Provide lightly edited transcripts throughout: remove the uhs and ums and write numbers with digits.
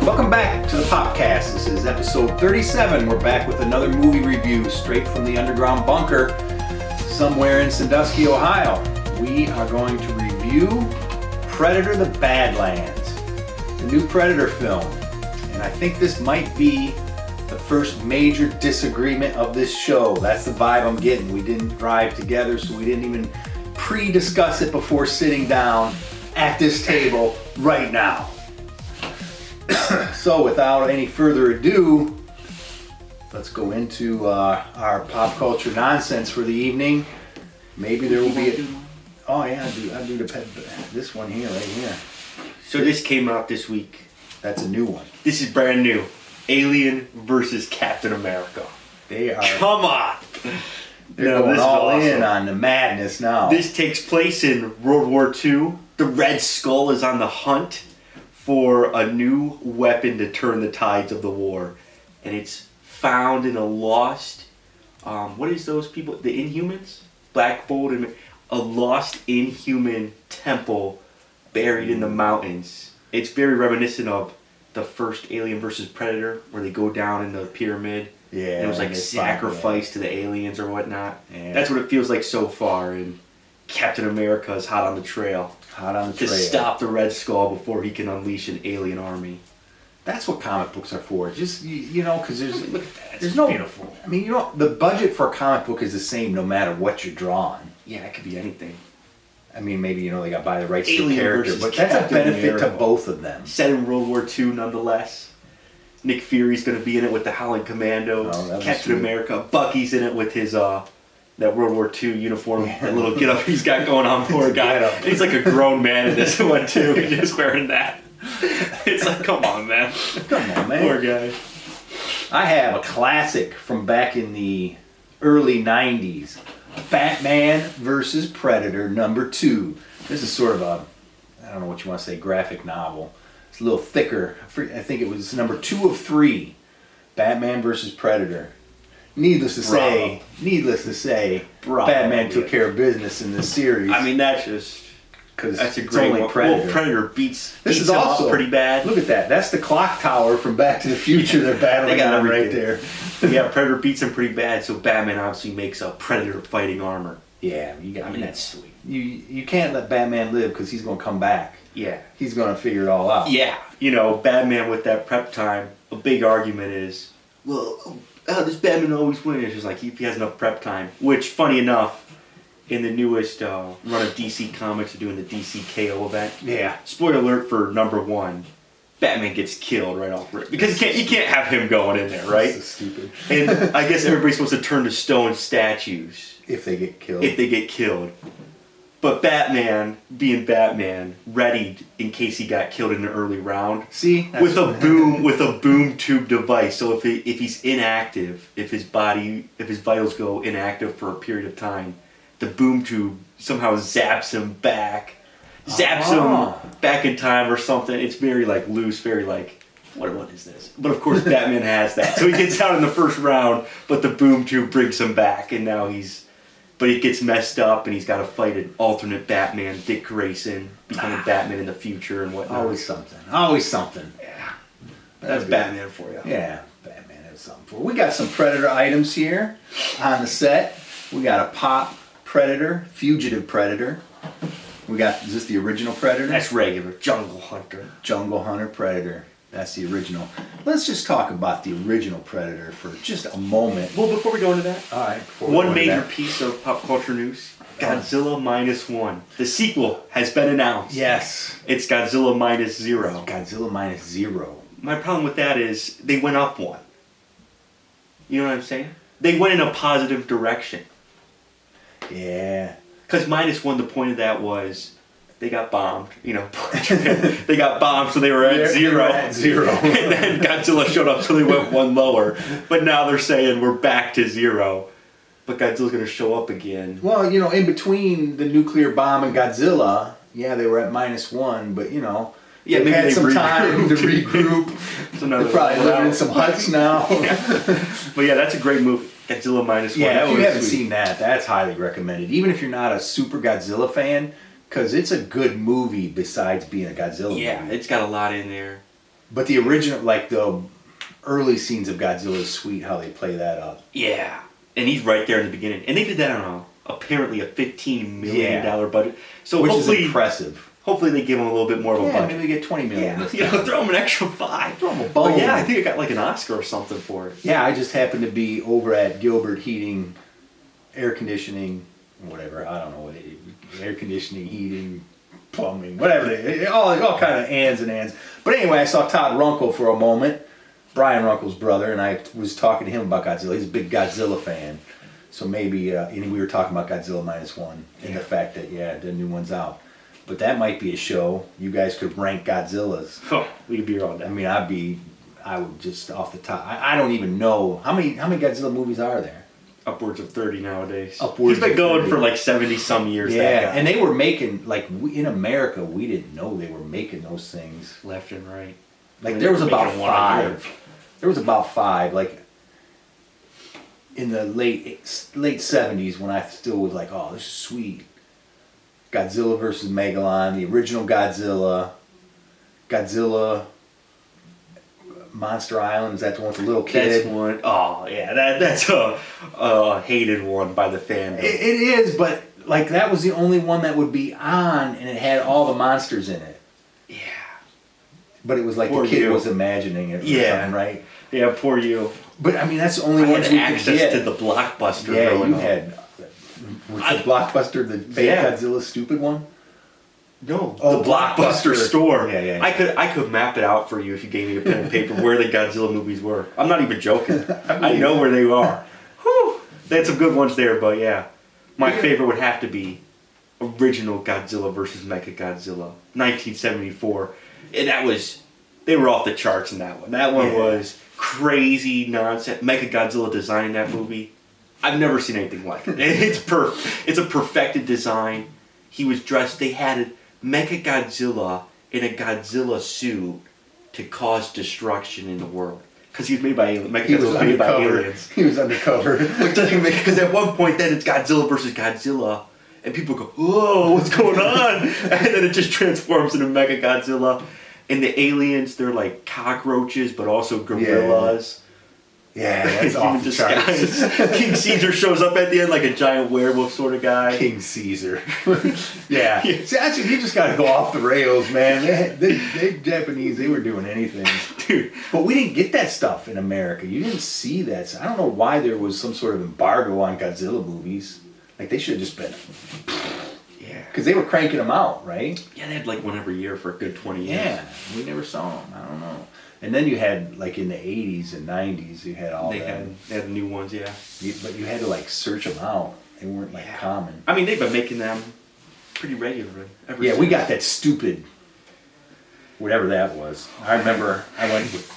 Welcome back to the Popcast. This is episode 37. We're back with another movie review straight from the underground bunker somewhere in Sandusky, Ohio. We are going to review Predator: The Badlands, the new Predator film. And I think this might be the first major disagreement of this show. That's the vibe I'm getting. We didn't drive together, so we didn't even pre-discuss it before sitting down at this table right now. So without any further ado, let's go into our pop culture nonsense for the evening. Maybe there will be I do this one here, right here. So this came out this week. That's a new one. This is brand new. Alien versus Captain America. They are. Come on! They're going all in on the madness now. This takes place in World War II. The Red Skull is on the hunt for a new weapon to turn the tides of the war. And it's found in a lost, what is those people? The Inhumans? Black Bolt and a lost Inhuman temple buried in the mountains. It's very reminiscent of the first Alien versus Predator, where they go down in the pyramid. Yeah. And it was like sacrifice to the aliens or whatnot. Yeah. That's what it feels like so far. And Captain America is hot on the trail. To stop the Red Skull before he can unleash an alien army. That's what comic books are for. Just, because there's no... beautiful. I mean, the budget for a comic book is the same no matter what you're drawing. Yeah, it could be anything. I mean, maybe, they got to buy the rights to the Alien character, versus but that's a Captain benefit America. to both of them. Set in World War II, nonetheless. Nick Fury's going to be in it with the Howling Commandos. Captain America. Bucky's in it with his... that World War II uniform, that little get-up he's got going on, poor guy. He's like a grown man in this one, too. He's just wearing that. It's like, come on, man. Poor guy. I have a classic from back in the early 90s. Batman versus Predator #2. This is sort of a, I don't know what you want to say, graphic novel. It's a little thicker. I think it was number 2 of 3. Batman versus Predator. Needless to say, Batman took care of business in this series. I mean, that's a great one. Predator. Well, Predator beats is him also up pretty bad. Look at that. That's the clock tower from Back to the Future. They're battling on right there. Yeah, Predator beats him pretty bad, so Batman obviously makes a Predator fighting armor. Yeah, that's sweet. You can't let Batman live because he's going to come back. Yeah. He's going to figure it all out. Yeah. Batman with that prep time, a big argument is, well, does Batman always win? It's just like he has enough prep time. Which, funny enough, in the newest run of DC Comics, they're doing the DC KO event. Yeah. Spoiler alert for #1. Batman gets killed right off rip. Because you can't have him going in there, right? That's so stupid. And I guess everybody's supposed to turn to stone statues. If they get killed. But Batman, being Batman, readied in case he got killed in an early round. See? With a boom tube device. So if he's inactive, if his vitals go inactive for a period of time, the boom tube somehow zaps him back. Him back in time or something. It's very loose, very what is this? But of course Batman has that. So he gets out in the first round, but the boom tube brings him back, and now but he gets messed up, and he's got to fight an alternate Batman, Dick Grayson, becoming Batman in the future and whatnot. Always something. Yeah. That's Batman for you. Yeah, Batman has something for you. We got some Predator items here on the set. We got a Pop Predator, Fugitive Predator. Is this the original Predator? That's regular. Jungle Hunter Predator. That's the original. Let's just talk about the original Predator for just a moment. Well, before we go into that, all right. One major piece of pop culture news: Godzilla -1. The sequel has been announced. Yes. It's Godzilla -0. Godzilla -0. My problem with that is they went up one. You know what I'm saying? They went in a positive direction. Yeah. Because -1, the point of that was they got bombed. They got bombed, so they were at 0. And then Godzilla showed up, so they went one lower. But now they're saying we're back to 0. But Godzilla's going to show up again. Well, in between the nuclear bomb and Godzilla, they were at -1, but yeah, they've had some time to regroup. So they're probably living in some huts now. But yeah, that's a great movie. Godzilla -1. Yeah, if you haven't seen that, that's highly recommended. Even if you're not a super Godzilla fan, because it's a good movie besides being a Godzilla movie. Yeah, it's got a lot in there. But the original, like the early scenes of Godzilla is sweet how they play that up. Yeah. And he's right there in the beginning. And they did that on apparently a $15 million budget. So which hopefully, is impressive. Hopefully they give him a little bit more of a budget. Maybe they get $20 million. Yeah, throw him an extra $5. Throw him a bone. Yeah, I think it got like an Oscar or something for it. Yeah, I just happened to be over at Gilbert Heating, air conditioning, whatever. I don't know what air conditioning, heating, plumbing, whatever. All kind of ands and ands. But anyway, I saw Todd Runkle for a moment, Brian Runkle's brother, and I was talking to him about Godzilla. He's a big Godzilla fan. So maybe, and we were talking about Godzilla -1 and the fact that, the new one's out. But that might be a show. You guys could rank Godzillas. Oh, we could be here all day. I mean, I would just off the top. I don't even know how many Godzilla movies are there. Upwards of 30 nowadays. Upwards. He's been going 30. for like 70 some years. Yeah, and they were making in America. We didn't know they were making those things left and right. Like there was about 5. There was about 5. Like in the late 70s when I still was like, oh, this is sweet. Godzilla versus Megalon, the original Godzilla, Monster Island, is that the one with the little kid? That's one. Oh yeah, that's a hated one by the fandom. It is, but like that was the only one that would be on, and it had all the monsters in it. Yeah. But it was like Poor the kid you. was imagining it. Or something, right? Yeah, poor you. But I mean, that's the only I ones had we access could get. to the Blockbuster. Yeah, growing you up. had. Was the Blockbuster the fake Godzilla stupid one? No, Oh, the Blockbuster store. Yeah. I could map it out for you if you gave me a pen and paper where the Godzilla movies were. I'm not even joking. I know where they are. Whew. They had some good ones there, but yeah. My favorite would have to be original Godzilla versus Mechagodzilla, 1974. And they were off the charts in that one. That one was crazy nonsense. Mechagodzilla designing that movie, I've never seen anything like it. It's a perfected design. He was dressed, they had Mechagodzilla in a Godzilla suit to cause destruction in the world. Because he was made by aliens. Mechagodzilla was made by aliens. He was undercover. Which doesn't make, because at one point then it's Godzilla versus Godzilla, and people go, whoa, what's going on? And then it just transforms into Mechagodzilla. And the aliens, they're like cockroaches, but also gorillas. Yeah, that's off the charts. King Caesar shows up at the end like a giant werewolf sort of guy. King Caesar. Yeah. See, actually, you just got to go off the rails, man. They Japanese, they were doing anything. Dude. But we didn't get that stuff in America. You didn't see that. So I don't know why there was some sort of embargo on Godzilla movies. Like, they should have just been... Yeah. Because they were cranking them out, right? Yeah, they had like one every year for a good 20 years. Yeah. We never saw them. I don't know. And then you had, like, in the 80s and 90s, you had all They that. had new ones, yeah. But you had to, like, search them out. They weren't, like, common. I mean, they've been making them pretty regularly ever Yeah, since. we got that stupid, whatever that was. I remember I went with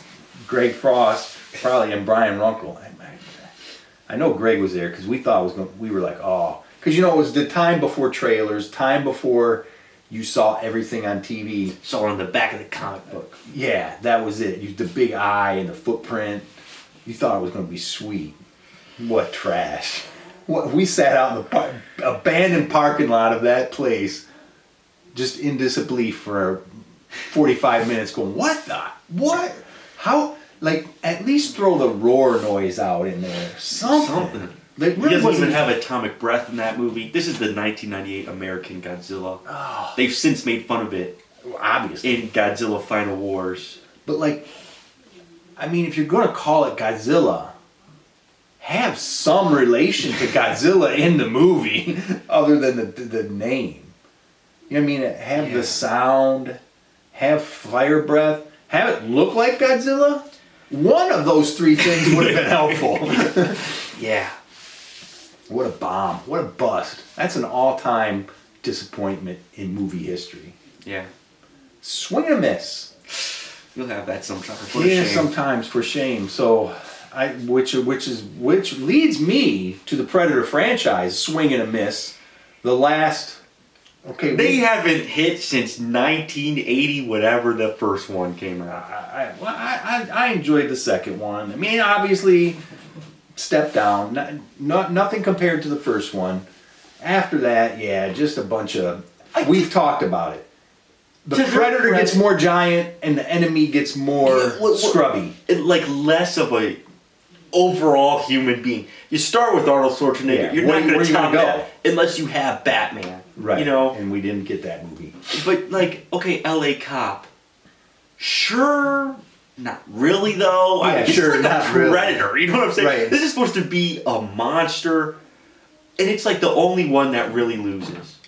Greg Frost, probably, and Brian Runkle. I know Greg was there because we thought it was going. We were like, oh, because it was the time before trailers, time before you saw everything on TV. Saw it on the back of the comic book. Yeah, that was it. You the big eye and the footprint. You thought it was going to be sweet. What trash! What we sat out in the abandoned parking lot of that place, just in disbelief for 45 minutes, going, what? How? Like, at least throw the roar noise out in there. Something. Like, He doesn't even have atomic breath in that movie. This is the 1998 American Godzilla. Oh. They've since made fun of it, Obviously. in Godzilla Final Wars. But, like, I mean, if you're going to call it Godzilla, have some relation to Godzilla in the movie other than the name. You know what I mean? Have the sound, have fire breath, have it look like Godzilla. One of those 3 things would have been helpful. Yeah. What a bomb. What a bust. That's an all-time disappointment in movie history. Yeah. Swing and a miss. You'll have that sometimes. Sometimes for shame. So, which leads me to the Predator franchise, swing and a miss. The last. Okay. They haven't hit since 1980, whatever the first one came out. I enjoyed the second one. I mean, obviously, step down. Nothing compared to the first one. After that, just a bunch of. We've talked about it. the predator gets more giant and the enemy gets more scrubby. Like less of a overall human being. You start with Arnold Schwarzenegger. Yeah. You're not going to top that unless you have Batman. Right. You know? And we didn't get that movie. But like, okay, LA Cop. Sure. Not really though. Yeah, sure, like not a predator. really. You know what I'm saying? Right. This is supposed to be a monster. And it's like the only one that really loses.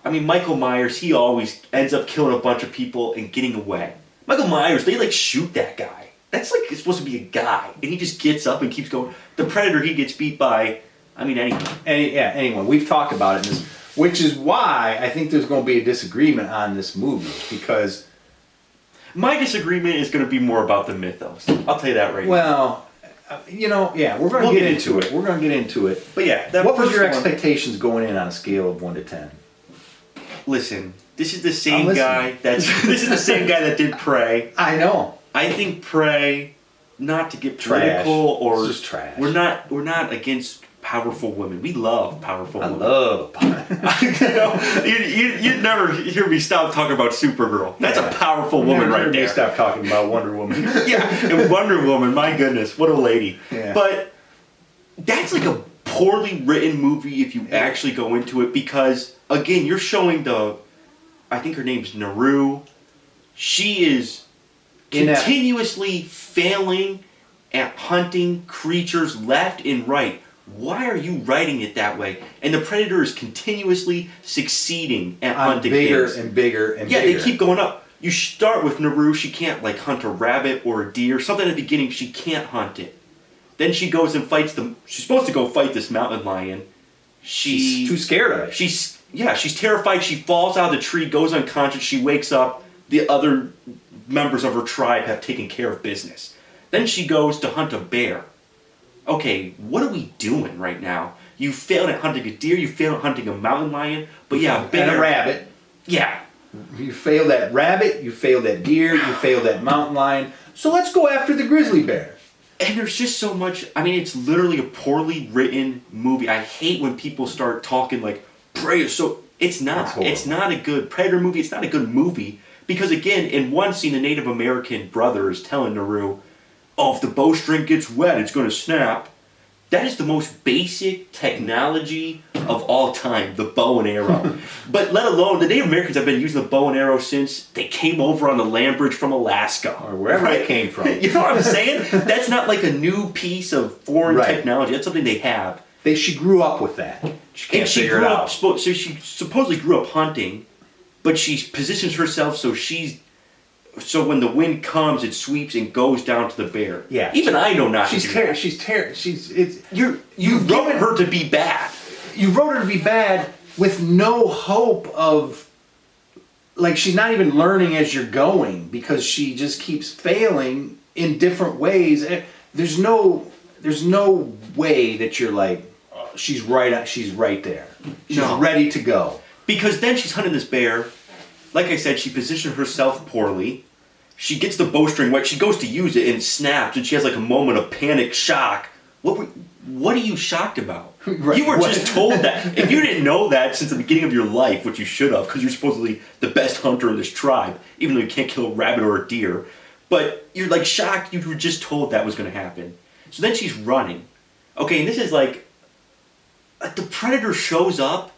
I mean, Michael Myers, he always ends up killing a bunch of people and getting away. Michael Myers, they like shoot that guy. That's like, it's supposed to be a guy. And he just gets up and keeps going. The Predator, he gets beat by, I mean, anyone. Anyone. We've talked about it in this, which is why I think there's going to be a disagreement on this movie, because... My disagreement is going to be more about the mythos. I'll tell you that right now. Well, we're going to get into it. We're going to get into it. But yeah, what was your expectations going in on a scale of 1 to 10? Listen, this is the same guy this is the same guy that did Prey. I know. I think Prey, not to get Trash. political or it's just trash. We're not against powerful women. We love powerful women. I love you'd never hear me stop talking about Supergirl. That's a powerful woman right there. Stop talking about Wonder Woman. Yeah, and Wonder Woman, my goodness, what a lady. Yeah. But that's like a poorly written movie if you actually go into it, because again, you're showing I think her name's Naru. She is continuously failing at hunting creatures left and right. Why are you writing it that way? And the Predator is continuously succeeding at hunting bigger things. And bigger and bigger. Yeah, they keep going up. You start with Naru, she can't like hunt a rabbit or a deer. Something at the beginning, she can't hunt it. Then she goes and fights she's supposed to go fight this mountain lion. She's too scared of it. She's terrified. She falls out of the tree, goes unconscious. She wakes up. The other members of her tribe have taken care of business. Then she goes to hunt a bear. Okay, what are we doing right now? You failed at hunting a deer, you failed at hunting a mountain lion, but yeah, a bear. And a rabbit. Yeah. You failed at rabbit, you failed at deer, you failed at mountain lion. So let's go after the grizzly bear. And there's just so much, I mean, it's literally a poorly written movie. I hate when people start talking like, Prey is so... It's not. It's not a good Predator movie. It's not a good movie. Because again, in one scene, the Native American brother is telling Naru, oh, if the bowstring gets wet, it's going to snap. That is the most basic technology of all time, the bow and arrow. But let alone, the Native Americans have been using the bow and arrow since they came over on the land bridge from Alaska. Or wherever it came from. You know what I'm saying? That's not like a new piece of foreign technology. That's something they have. She grew up with that. She can't figure it out. So she supposedly grew up hunting, but she positions herself so when the wind comes, it sweeps and goes down to the bear. Yeah. Even I know not to do that. You wrote her to be bad. You wrote her to be bad with no hope of, like, she's not even learning as you're going, because she just keeps failing in different ways. There's no way that you're like, oh, she's right there. She's ready to go. Because then she's hunting this bear. Like I said, she positioned herself poorly. She gets the bowstring wet. She goes to use it and snaps, and she has like a moment of panic shock. What are you shocked about? Right. You were just told that. If you didn't know that since the beginning of your life, which you should have, because you're supposedly the best hunter in this tribe, even though you can't kill a rabbit or a deer, but you're like shocked. You were just told that was going to happen. So then she's running. Okay, and this is like the Predator shows up,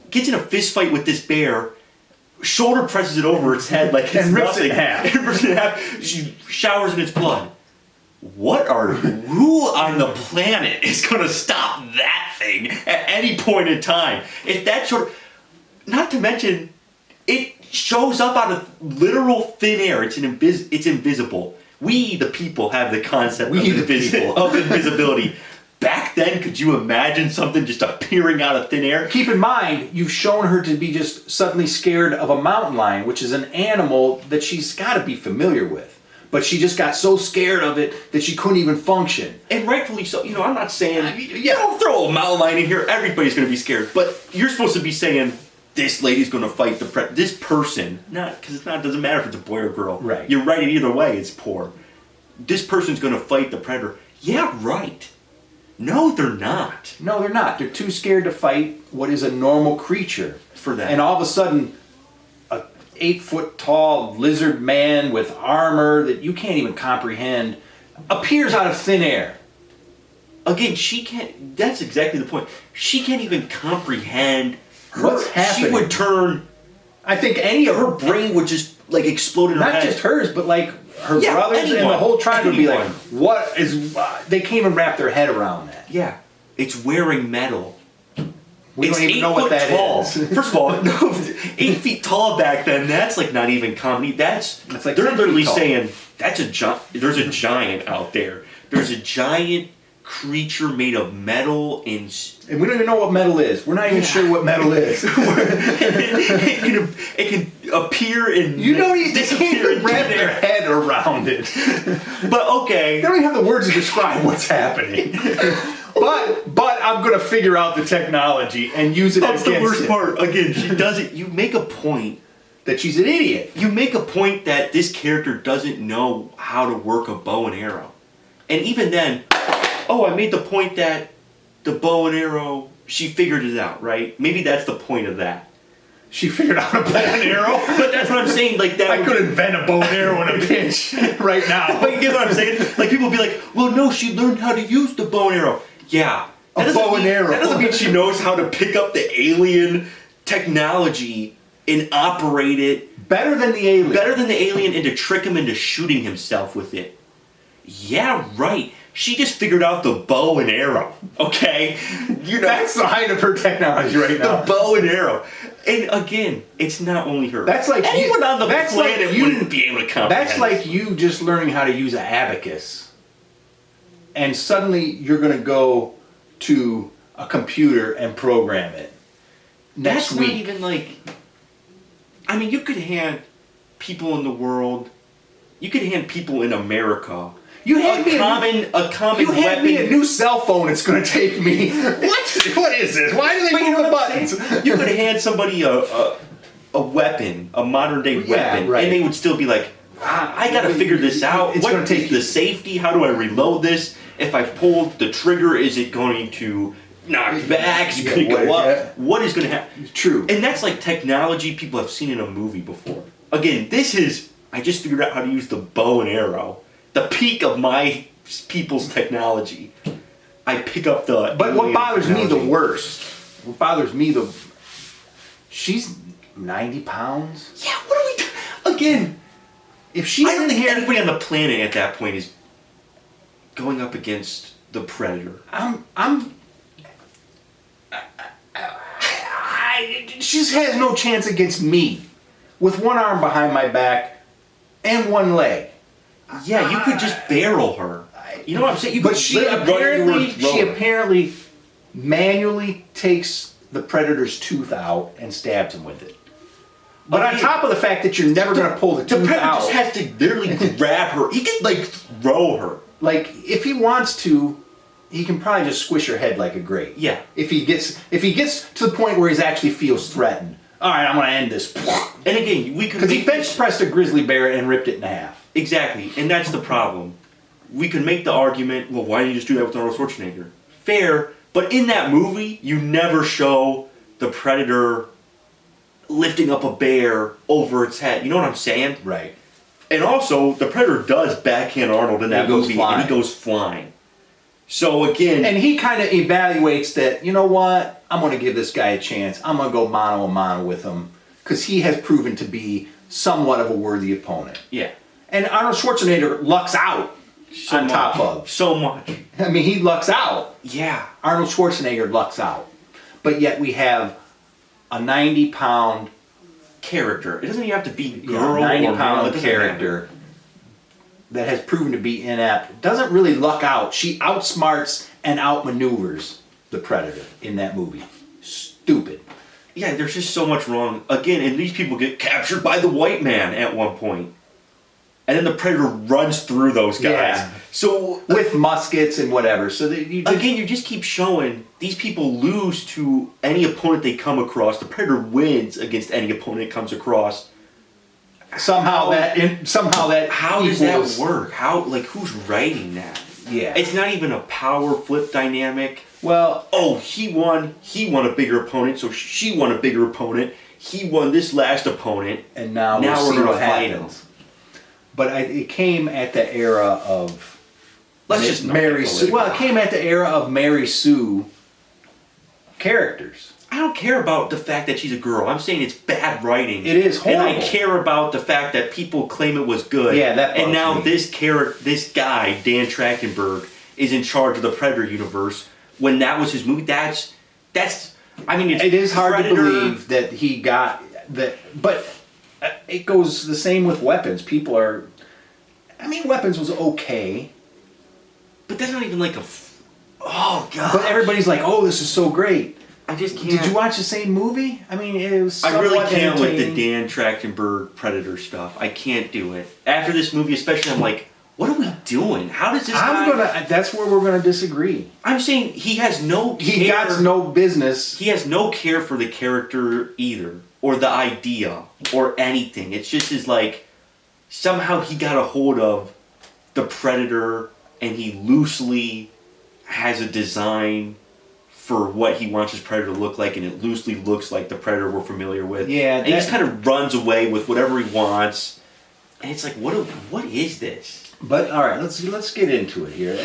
gets in a fist fight with this bear, shoulder presses it over its head like it's and rips nothing. it in half. And rips it in half. She showers in its blood. Who on the planet is going to stop that thing at any point in time? If that not to mention, it shows up out of literal thin air. It's invisible. We, the people, have the concept of invisibility. Back then, could you imagine something just appearing out of thin air? Keep in mind, you've shown her to be just suddenly scared of a mountain lion, which is an animal that she's got to be familiar with. But she just got so scared of it that she couldn't even function. And rightfully so. You know, I'm not saying, don't throw a mountain lion in here. Everybody's going to be scared. But you're supposed to be saying, this lady's going to fight this person. Not, because it doesn't matter if it's a boy or girl. Right. You're right either way, it's poor. This person's going to fight the predator. Yeah, right. No, they're not. No, they're not. They're too scared to fight what is a normal creature. For that. And all of a sudden, 8-foot tall lizard man with armor that you can't even comprehend appears out of thin air. Again, she can't. That's exactly the point. She can't even comprehend what's happening. She would turn. I think any of her brain would just like explode in her head. Not just hers, but like her brothers and the whole tribe would be like, "What is?" They can't even wrap their head around that. Yeah, it's wearing metal. We don't even know what that is. First of all, no, 8 feet tall back then. That's like not even comedy. That's like they're literally saying that's a giant. There's a giant out there. There's a giant creature made of metal and we don't even know what metal is. We're not even sure what metal is. it can appear in you don't even they can't even wrap their head around it. But okay, they don't even have the words to describe what's happening. But I'm gonna figure out the technology and use it. That's the worst part. Again, she doesn't. You make a point that she's an idiot. You make a point that this character doesn't know how to work a bow and arrow, and even then. Oh, I made the point that the bow and arrow, she figured it out, right? Maybe that's the point of that. She figured out a bow and arrow? But that's what I'm saying. Like that. I could invent a bow and arrow in a pinch right now. But you get what I'm saying? Like people be like, well, no, she learned how to use the bow and arrow. Yeah. A bow and arrow. That doesn't mean she knows how to pick up the alien technology and operate it. Better than the alien. Better than the alien and to trick him into shooting himself with it. Yeah, right. She just figured out the bow and arrow, okay? You know, that's the height of her technology right now. The bow and arrow. And again, it's not only her. That's like anyone on the planet wouldn't be able to comprehend. That's like you just learning how to use an abacus. And suddenly you're going to go to a computer and program it. Next week. Not even like... I mean, you could hand people in the world... You could hand people in America... You hand me a common weapon. Me a new cell phone. It's going to take me. What is this? Why do they move the buttons? You could hand somebody a weapon, a modern day weapon, right. And they would still be like, I got to figure this out. It's going to take the safety. How do I reload this? If I pull the trigger, is it going to knock back? Is it going to go up? Yeah. What is going to happen? True. And that's like technology people have seen in a movie before. Again, this is. I just figured out how to use the bow and arrow. The peak of my people's technology. I pick up the... But what bothers me the worst... What bothers me the... She's 90 pounds? Yeah, what are we doing? Again, if she's I don't think anybody on the planet at that point is going up against the Predator. She has no chance against me. With one arm behind my back and one leg. Yeah, you could just barrel her. You know what I'm saying? But she apparently manually takes the Predator's tooth out and stabs him with it. But on top of the fact that you're never going to pull the tooth out. The Predator just has to literally grab her. He can, like, throw her. Like, if he wants to, he can probably just squish her head like a grate. Yeah. If he gets to the point where he actually feels threatened. All right, I'm going to end this. And again, we could... Because he bench pressed a grizzly bear and ripped it in half. Exactly, and that's the problem. We could make the argument, well, why didn't you just do that with Arnold Schwarzenegger? Fair, but in that movie, you never show the Predator lifting up a bear over its head. You know what I'm saying? Right. And also, the Predator does backhand Arnold in that movie, and he goes flying. So again... And he kind of evaluates that, you know what, I'm going to give this guy a chance. I'm going to go mano a mano with him, because he has proven to be somewhat of a worthy opponent. Yeah. And Arnold Schwarzenegger lucks out on top of. So much. I mean, he lucks out. Yeah. Arnold Schwarzenegger lucks out. But yet we have a 90-pound... character. It doesn't even have to be girl 90-pound character that has proven to be inept. Doesn't really luck out. She outsmarts and outmaneuvers the Predator in that movie. Stupid. Yeah, there's just so much wrong. Again, and these people get captured by the white man at one point. And then the Predator runs through those guys. Yeah. So with muskets and whatever. So that you just keep showing these people lose to any opponent they come across. The Predator wins against any opponent it comes across. Somehow that how does that work? How who's writing that? Yeah. It's not even a power flip dynamic. Well, oh, he won a bigger opponent, so she won a bigger opponent. He won this last opponent, and now we're we'll see gonna what fight happens. But it came at the era of Mary Sue. Well, it came at the era of Mary Sue characters. I don't care about the fact that she's a girl. I'm saying it's bad writing. It is horrible. And I care about the fact that people claim it was good. Yeah, that bugs And now me. this guy, Dan Trachtenberg, is in charge of the Predator universe. When that was his movie, that's. I mean, it is hard Predator, to believe that he got that, but it goes the same with Weapons. People are. I mean, Weapons was okay, but that's not even like a. Oh god! But everybody's like, "Oh, this is so great." I just can't. Did you watch the same movie? I mean, it was. I really can't with the entertaining. Dan Trachtenberg Predator stuff. I can't do it. After this movie, especially, I'm like, what are we doing? How does this guy... That's where we're gonna disagree. I'm saying he has no care. He got no business. He has no care for the character either, or the idea, or anything. It's just his like... Somehow he got a hold of the Predator, and he loosely has a design for what he wants his Predator to look like, and it loosely looks like the Predator we're familiar with. Yeah, and he just kind of runs away with whatever he wants. And it's like, what is this? But all right, let's get into it here.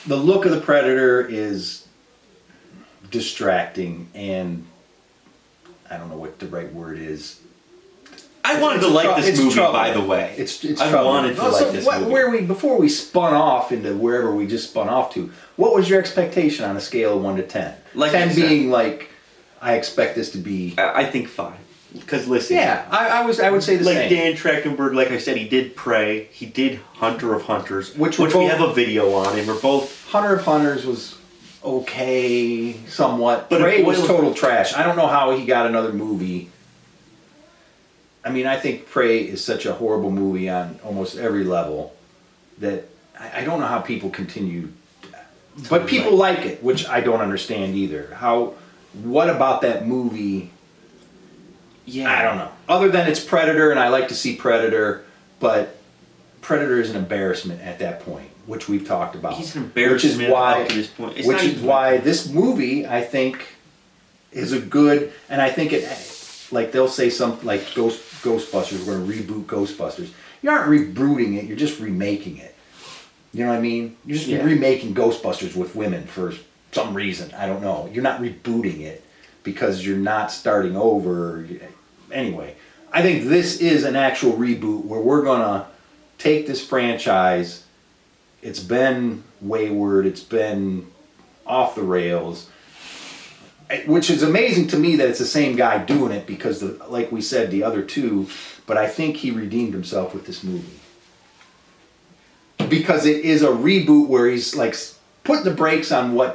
The look of the Predator is distracting, and I don't know what the right word is. I wanted to like this movie, by the way. It's I wanted to like this movie. Before we spun off into wherever we just spun off to, what was your expectation on a scale of 1 to 10? Like 10 being like, I expect this to be. I think 5. Because listen. Yeah, I would say the same. Like Dan Trachtenberg, like I said, he did Prey. He did Hunter of Hunters, which we both, have a video on, and we're both. Hunter of Hunters was okay, somewhat. But Prey was total trash. I don't know how he got another movie. I mean, I think Prey is such a horrible movie on almost every level that I don't know how people continue. But people like it, which I don't understand either. What about that movie? Yeah. I don't know. Other than it's Predator, and I like to see Predator, but Predator is an embarrassment at that point, which we've talked about. He's an embarrassment up to this point. Which is why this movie, I think, is a good, and I think it, like they'll say something like Ghostbusters, we're going to reboot Ghostbusters. You aren't rebooting it, you're just remaking it. You know what I mean? You're just remaking Ghostbusters with women for some reason. I don't know. You're not rebooting it because you're not starting over. Anyway, I think this is an actual reboot where we're going to take this franchise. It's been wayward. It's been off the rails. Which is amazing to me that it's the same guy doing it because, like we said, the other two. But I think he redeemed himself with this movie. Because it is a reboot where he's like putting the brakes on what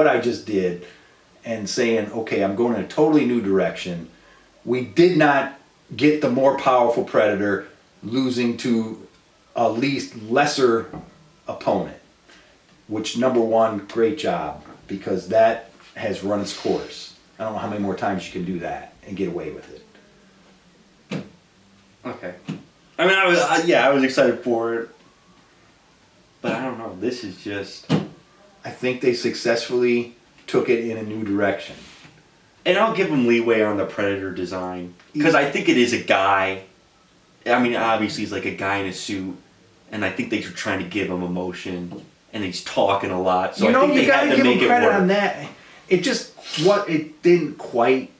I just did and saying, okay, I'm going in a totally new direction. We did not get the more powerful Predator losing to a lesser opponent. Which, number one, great job. Because that has run its course. I don't know how many more times you can do that and get away with it. Okay. I mean, I was excited for it. But I don't know. This is just... I think they successfully took it in a new direction. And I'll give them leeway on the Predator design. Because I think it is a guy. I mean, obviously he's like a guy in a suit. And I think they're trying to give him emotion. And he's talking a lot. So I think they had to make it work. You gotta give him credit on that. It didn't quite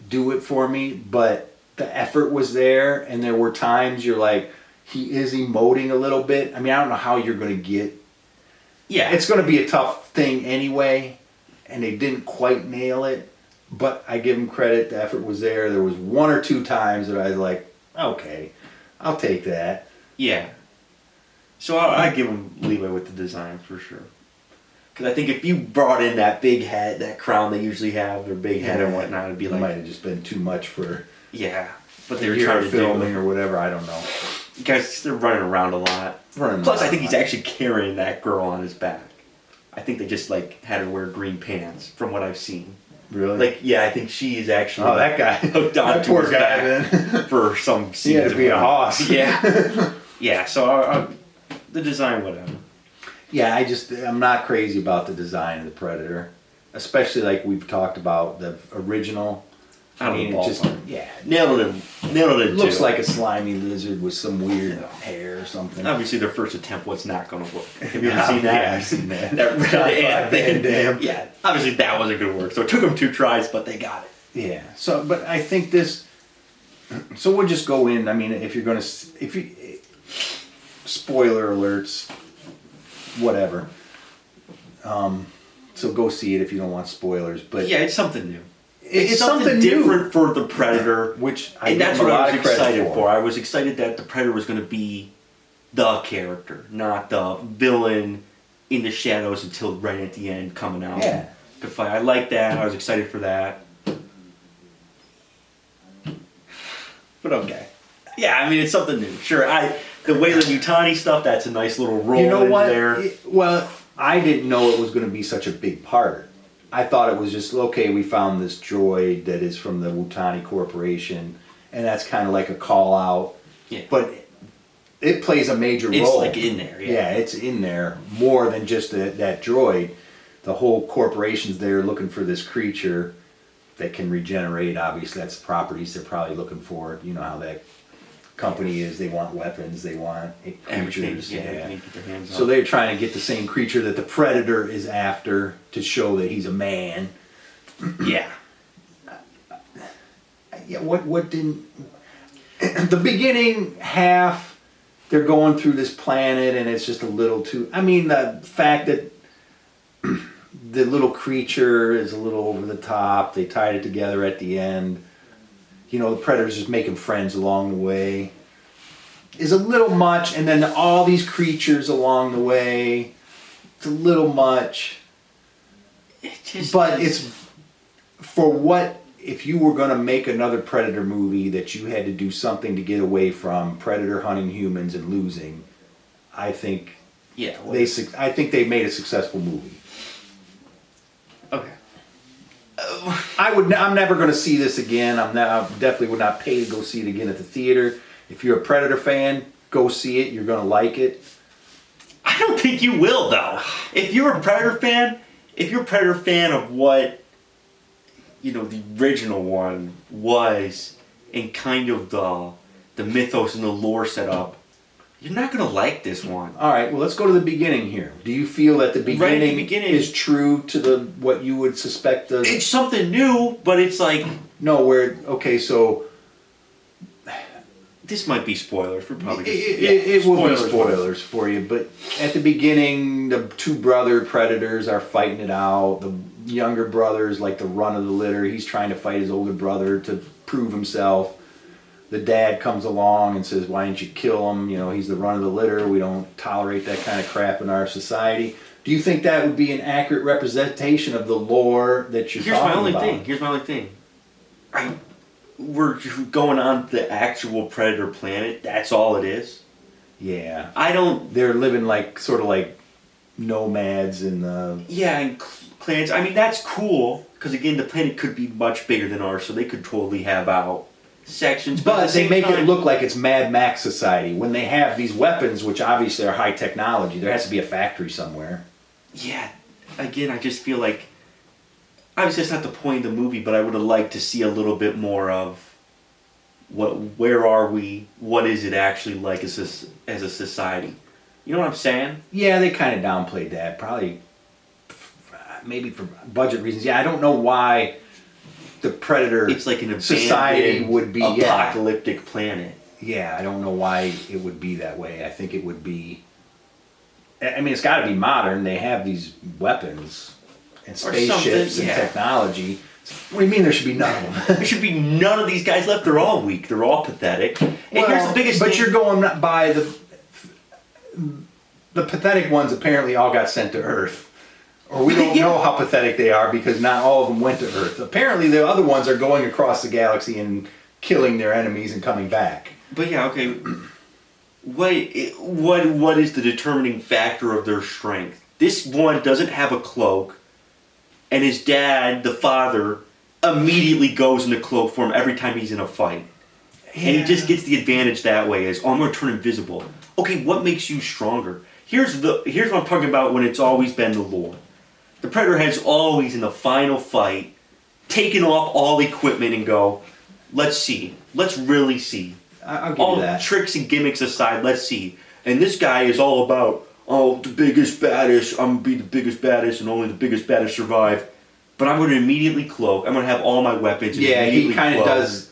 do it for me. But the effort was there. And there were times you're like... He is emoting a little bit. I mean, I don't know how you're going to get... Yeah. It's going to be a tough thing anyway. And they didn't quite nail it. But I give them credit. The effort was there. There was 1 or 2 times that I was like, okay, I'll take that. Yeah. So I give them leeway with the design for sure. Because I think if you brought in that big hat, that crown they usually have, their big head and whatnot, it'd be like... It might have just been too much for... Yeah. But they were trying to filming or whatever. I don't know. Guys, they're running around a lot. Plus, I think he's actually carrying that girl on his back. I think they just like had her wear green pants, from what I've seen. Really? Like, yeah, I think she is actually. Oh, that guy! Hooked on that poor guy, then. For some scenes. He had to be a hoss. Yeah, yeah. So the design, whatever. Yeah, I'm not crazy about the design of the Predator. especially like we've talked about the original. Out of the it ballpark. yeah, Nailed it looks too. like a slimy lizard with some weird hair or something. Obviously, their first attempt was not going to work. Have you ever seen that? Yeah, I've seen that. That red ant thing. Damn. Yeah, obviously that wasn't going to work. So it took them 2 tries, but they got it. Yeah. So, but I think this. So we'll just go in. I mean, if you spoiler alerts, whatever. So go see it if you don't want spoilers. But Yeah, it's something new. it's something new. different for the Predator, Which and that's what I was excited for. I was excited that the Predator was going to be the character, not the villain in the shadows until right at the end coming out. Yeah. To fight. I like that. I was excited for that. But okay. Yeah, I mean it's something new. Sure, the Weyland-Yutani stuff, that's a nice little roll You know in what? there. Well, I didn't know it was going to be such a big part. I thought it was just, okay, we found this droid that is from the Wutani Corporation, and that's kind of like a call out. Yeah. But it plays a major role. It's like in there, yeah. Yeah, it's in there more than just that droid. The whole corporation's there looking for this creature that can regenerate. Obviously, that's the properties they're probably looking for. You know how that company is. They want weapons. They want creatures. Everything they get their hands on. So they're trying to get the same creature that the Predator is after to show that he's a man. Yeah. Yeah. What didn't the beginning half? They're going through this planet, and it's just a little too. I mean, the fact that the little creature is a little over the top. They tied it together at the end. You know, the Predator's just making friends along the way. Is a little much, and then all these creatures along the way. It's a little much. But it's for what. If you were going to make another Predator movie that you had to do something to get away from Predator hunting humans and losing, I think I think they made a successful movie. Okay. I'm never going to see this again. I definitely would not pay to go see it again at the theater. If you're a Predator fan, go see it. You're going to like it. I don't think you will, though. If you're a Predator fan of what the original one was, and kind of the mythos and the lore set up, you're not going to like this one. All right, well, let's go to the beginning here. Do you feel that the beginning, is true to what you would suspect? It's something new, but it's like... No, okay, so... This might be spoilers. We're probably it will be spoilers for you, but at the beginning, the 2 brother Predators are fighting it out. The younger brother's like the run of the litter. He's trying to fight his older brother to prove himself. The dad comes along and says, why didn't you kill him? He's the run of the litter. We don't tolerate that kind of crap in our society. Do you think that would be an accurate representation of the lore that you're talking about? Here's my only thing. We're going on the actual Predator planet. That's all it is. Yeah. They're living sort of like nomads in the... Yeah, and clans. I mean, that's cool, because again, the planet could be much bigger than ours, so they could totally have out sections. But they make it look like it's Mad Max society. When they have these weapons, which obviously are high technology, there has to be a factory somewhere. Yeah. Again, I just feel like... Obviously, that's not the point of the movie, but I would have liked to see a little bit more of where are we? What is it actually like as a society? You know what I'm saying? Yeah, they kind of downplayed that. Probably, maybe for budget reasons. Yeah, I don't know why the Predator it's like an society would be apocalyptic planet. Yeah, I don't know why it would be that way. I think it would be... I mean, it's got to be modern. They have these weapons and spaceships and technology. What do you mean there should be none of them? There should be none of these guys left. They're all weak. They're all pathetic. And here's the biggest thing. You're going by the pathetic ones apparently all got sent to Earth. Or we don't know how pathetic they are because not all of them went to Earth. Apparently the other ones are going across the galaxy and killing their enemies and coming back. But yeah, okay. What is the determining factor of their strength? This one doesn't have a cloak. And his dad, the father, immediately goes into cloak form every time he's in a fight. Yeah. And he just gets the advantage that way as, I'm going to turn invisible. Okay, what makes you stronger? Here's what I'm talking about when it's always been the lore. The Predator has always, in the final fight, taken off all equipment and go, let's see. Let's really see. I'll give all you that. Tricks and gimmicks aside, let's see. And this guy is all about, the biggest, baddest, I'm going to be the biggest, baddest, and only the biggest, baddest survive. But I'm going to immediately cloak. I'm going to have all my weapons. Yeah, he kind of cloak. does.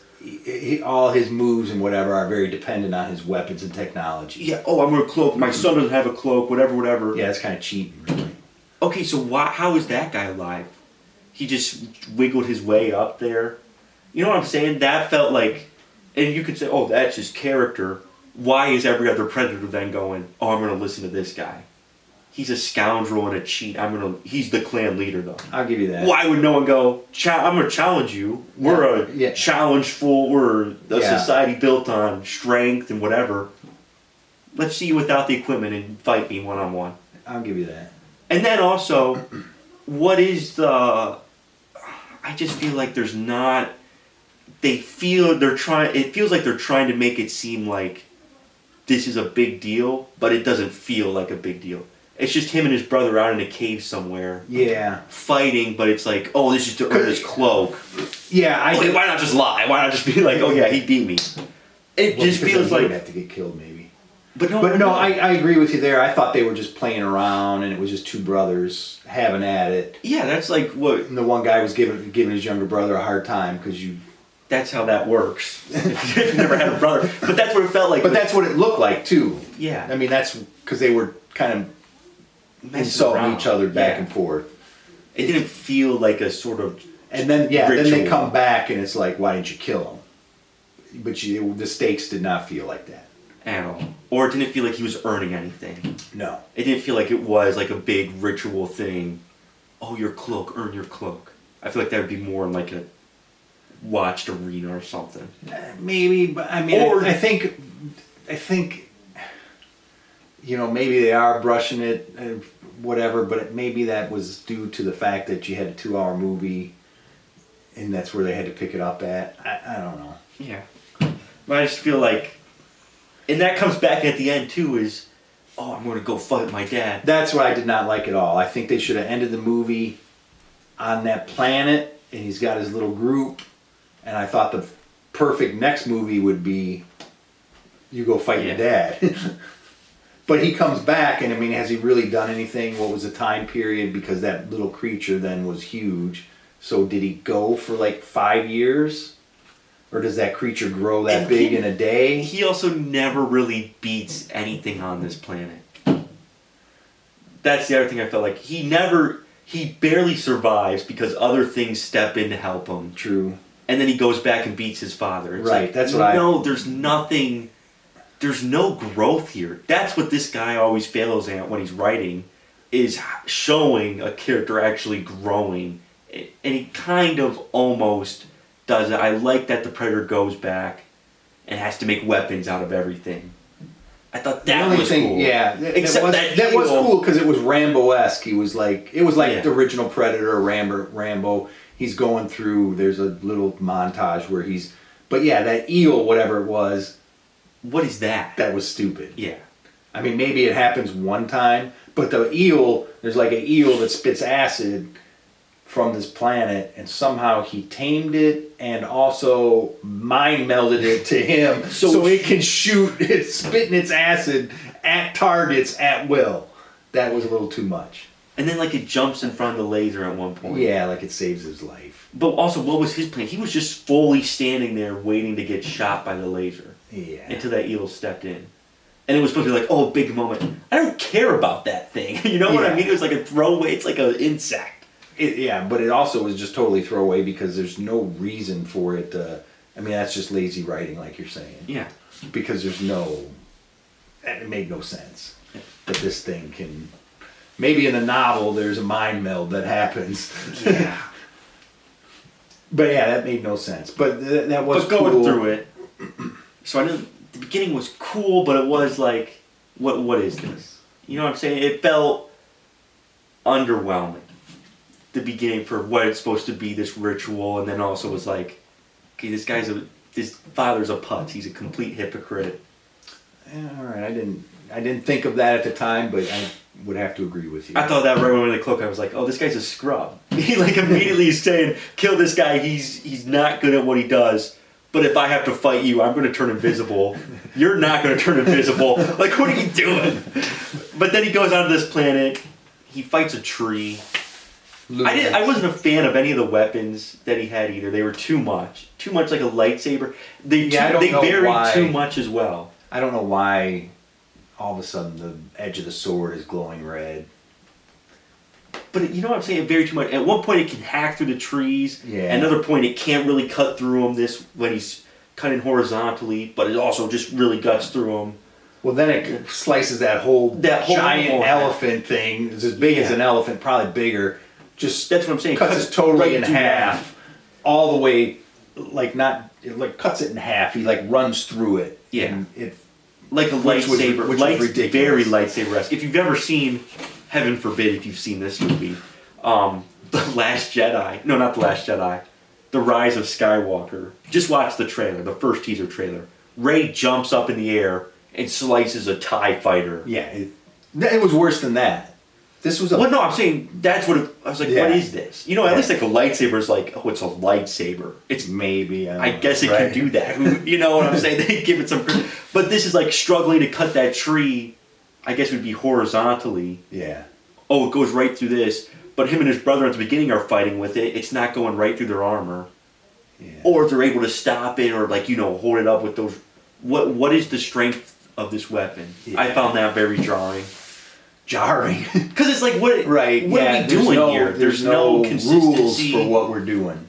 All his moves and whatever are very dependent on his weapons and technology. Yeah, I'm going to cloak. My son doesn't have a cloak, whatever. Yeah, it's kind of cheating, really. Okay, so how is that guy alive? He just wiggled his way up there. You know what I'm saying? That felt like, and you could say, oh, that's his character. Why is every other Predator then going, oh, I'm going to listen to this guy? He's a scoundrel and a cheat. He's the clan leader, though. I'll give you that. Why would no one go, I'm going to challenge you. We're we're a society built on strength and whatever. Let's see you without the equipment and fight me one-on-one. I'll give you that. And then also, what is I just feel like there's not, it feels like they're trying to make it seem like this is a big deal, but it doesn't feel like a big deal. It's just him and his brother out in a cave somewhere. Yeah. Fighting, but it's like, oh, this is to earn his cloak. Yeah, why not just lie? Why not just be like, oh yeah, he beat me? It just feels like... He would have to get killed, maybe. But no, I agree with you there. I thought they were just playing around, and it was just two brothers having at it. Yeah, that's like what... And the one guy was giving his younger brother a hard time, because you... That's how that works. You've never had a brother. But that's what it felt like. But that's what it looked like, too. Yeah. I mean, that's because they were kind of insulting each other back and forth. It didn't feel like a sort of And then, ritual. then they come back and it's like, why didn't you kill him? But the stakes did not feel like that. At all. Or it didn't feel like he was earning anything. No. It didn't feel like it was like a big ritual thing. Oh, your cloak, earn your cloak. I feel like that would be more like a watched arena or something. Maybe, but I mean, I think, you know, maybe they are brushing it and whatever, but maybe that was due to the fact that you had a 2-hour movie and that's where they had to pick it up at. I don't know. Yeah. But I just feel like, and that comes back at the end too, is, oh, I'm going to go fight my dad. That's what I did not like at all. I think they should have ended the movie on that planet and he's got his little group, and I thought the perfect next movie would be you go fight your dad. But he comes back, and I mean, has he really done anything? What was the time period? Because that little creature then was huge. So did he go for like 5 years? Or does that creature grow that big in a day? He also never really beats anything on this planet. That's the other thing I felt like. He barely survives because other things step in to help him. True. And then he goes back and beats his father. It's right, like, that's what there's nothing... There's no growth here. That's what this guy always fails at when he's writing, is showing a character actually growing. And he kind of almost does it. I like that the Predator goes back and has to make weapons out of everything. I thought that was cool. Yeah, Except that was cool because it was Rambo-esque. It was like the original Predator, Rambo. He's going through, there's a little montage where but yeah, that eel, whatever it was, what is that? That was stupid. Yeah. I mean, maybe it happens one time, but the eel, there's like an eel that spits acid from this planet, and somehow he tamed it and also mind melded it to him so it can shoot, it's spitting its acid at targets at will. That was a little too much. And then like it jumps in front of the laser at one point. Yeah, like it saves his life. But also, what was his plan? He was just fully standing there waiting to get shot by the laser. Yeah. Until that eel stepped in. And it was supposed to be like, oh, big moment. I don't care about that thing. You know what I mean? It was like a throwaway. It's like an insect. But it also was just totally throwaway because there's no reason for it to... I mean, that's just lazy writing, like you're saying. Yeah. Because it made no sense that this thing can... Maybe in the novel there's a mind meld that happens. Yeah. But yeah, that made no sense. But that was cool. But going through it... So I knew the beginning was cool, but it was like, what is this? You know what I'm saying? It felt underwhelming. The beginning for what it's supposed to be, this ritual, and then also was like, okay, this father's a putz. He's a complete hypocrite. All right, I didn't think of that at the time, but I would have to agree with you. I thought that right when the cloak. I was like, oh, this guy's a scrub. He like immediately is saying, kill this guy. He's not good at what he does. But if I have to fight you, I'm going to turn invisible. You're not going to turn invisible. Like, what are you doing? But then he goes onto this planet. He fights a tree. I wasn't a fan of any of the weapons that he had either. They were too much like a lightsaber. They varied too much as well. I don't know why all of a sudden the edge of the sword is glowing red. But you know what I'm saying? It varied too much. At one point it can hack through the trees. Yeah. At another point it can't really cut through them when he's cutting horizontally, but it also just really guts through them. Well, then it slices that whole giant elephant thing. It's as big as an elephant, probably bigger. Just that's what I'm saying. Cuts it totally in half, all the way, cuts it in half. He like runs through it. Yeah. And it like a lightsaber, which was ridiculous. Very lightsaber-esque. If you've ever seen, heaven forbid, if you've seen this movie, The Last Jedi. No, not The Last Jedi. The Rise of Skywalker. Just watch the trailer, the first teaser trailer. Rey jumps up in the air and slices a TIE fighter. Yeah, it was worse than that. This was well, no, I'm saying that's what I was like, what is this? You know, at least like a lightsaber is like, oh, it's a lightsaber. It's maybe. I guess it can do that. You know what I'm saying? They give it some. But this is like struggling to cut that tree. I guess it would be horizontally. Yeah. Oh, it goes right through this. But him and his brother at the beginning are fighting with it. It's not going right through their armor. Yeah. Or if they're able to stop it or like, hold it up with those. What is the strength of this weapon? Yeah. I found that very jarring. Because it's like, what are we doing here? There's no consistency. Rules for what we're doing.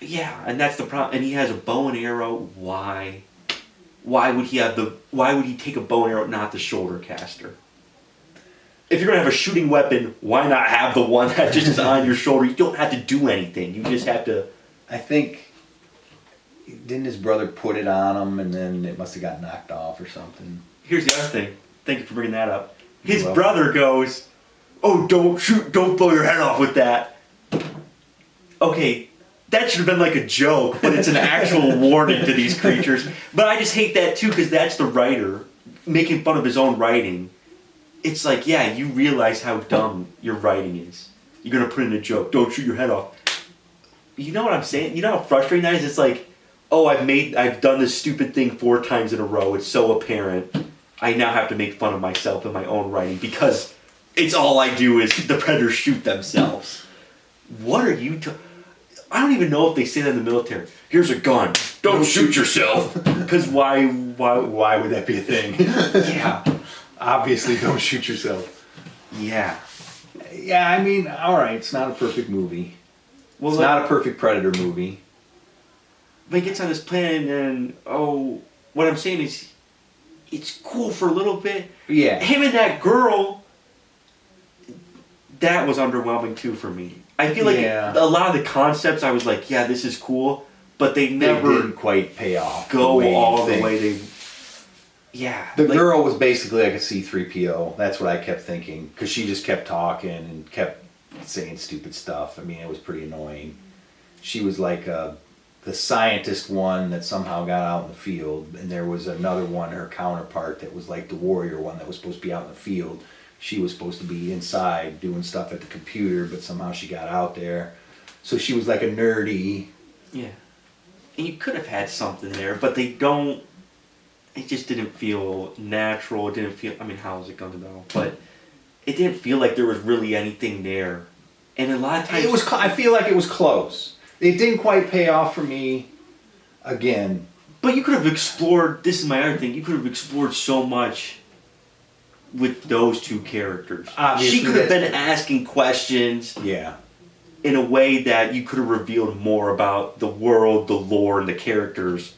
Yeah, and that's the problem. And he has a bow and arrow. Why? Why would he take a bow and arrow, not the shoulder caster? If you're going to have a shooting weapon, why not have the one that just is on your shoulder? You don't have to do anything. You just have to... I think... Didn't his brother put it on him and then it must have got knocked off or something? Here's the other thing. Thank you for bringing that up. His brother goes, oh, don't blow your head off with that. Okay, that should have been like a joke, but it's an actual warning to these creatures. But I just hate that too, because that's the writer making fun of his own writing. It's like, yeah, you realize how dumb your writing is. You're going to put in a joke, don't shoot your head off. You know what I'm saying? You know how frustrating that is? It's like, oh, I've done this stupid thing 4 times in a row. It's so apparent. I now have to make fun of myself in my own writing because it's all I do is the predators shoot themselves. What are you... I don't even know if they say that in the military. Here's a gun. Don't shoot yourself. Because why would that be a thing? Yeah. Obviously, don't shoot yourself. Yeah. Yeah, I mean, all right, it's not a perfect movie. Well, it's not a perfect Predator movie. But he gets on this planet and, what I'm saying is... It's cool for a little bit. Yeah. Him and that girl, that was underwhelming too for me. I feel like a lot of the concepts, I was like, yeah, this is cool, but they never didn't quite pay off. Go all the way they. Yeah. The girl was basically like a C-3PO. That's what I kept thinking, because she just kept talking and kept saying stupid stuff. I mean, it was pretty annoying. She was like the scientist one that somehow got out in the field, and there was another one, her counterpart, that was like the warrior one that was supposed to be out in the field. She was supposed to be inside doing stuff at the computer, but somehow she got out there. So she was like a nerdy. Yeah. And you could have had something there, but they don't. It just didn't feel natural. It didn't feel. I mean, how is it going to go? But it didn't feel like there was really anything there. And a lot of times, it was. I feel like it was close. It didn't quite pay off for me. Again. But you could have explored. This is my other thing. You could have explored so much with those two characters. Obviously, she could have been asking questions. Yeah. In a way that you could have revealed more about the world, the lore, and the characters.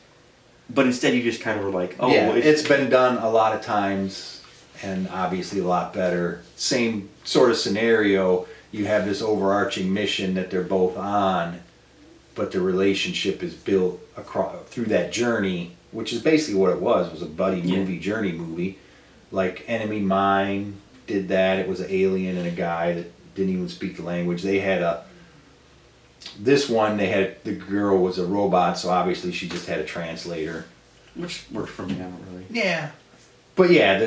But instead you just kind of were like, oh... Yeah, it's been done a lot of times, and obviously a lot better. Same sort of scenario. You have this overarching mission that they're both on, but the relationship is built through that journey, which is basically what it was a buddy movie, journey movie. Like Enemy Mine did that. It was an alien and a guy that didn't even speak the language. They had this one, the girl was a robot, so obviously she just had a translator. Which works for me, I don't really. Yeah. But yeah,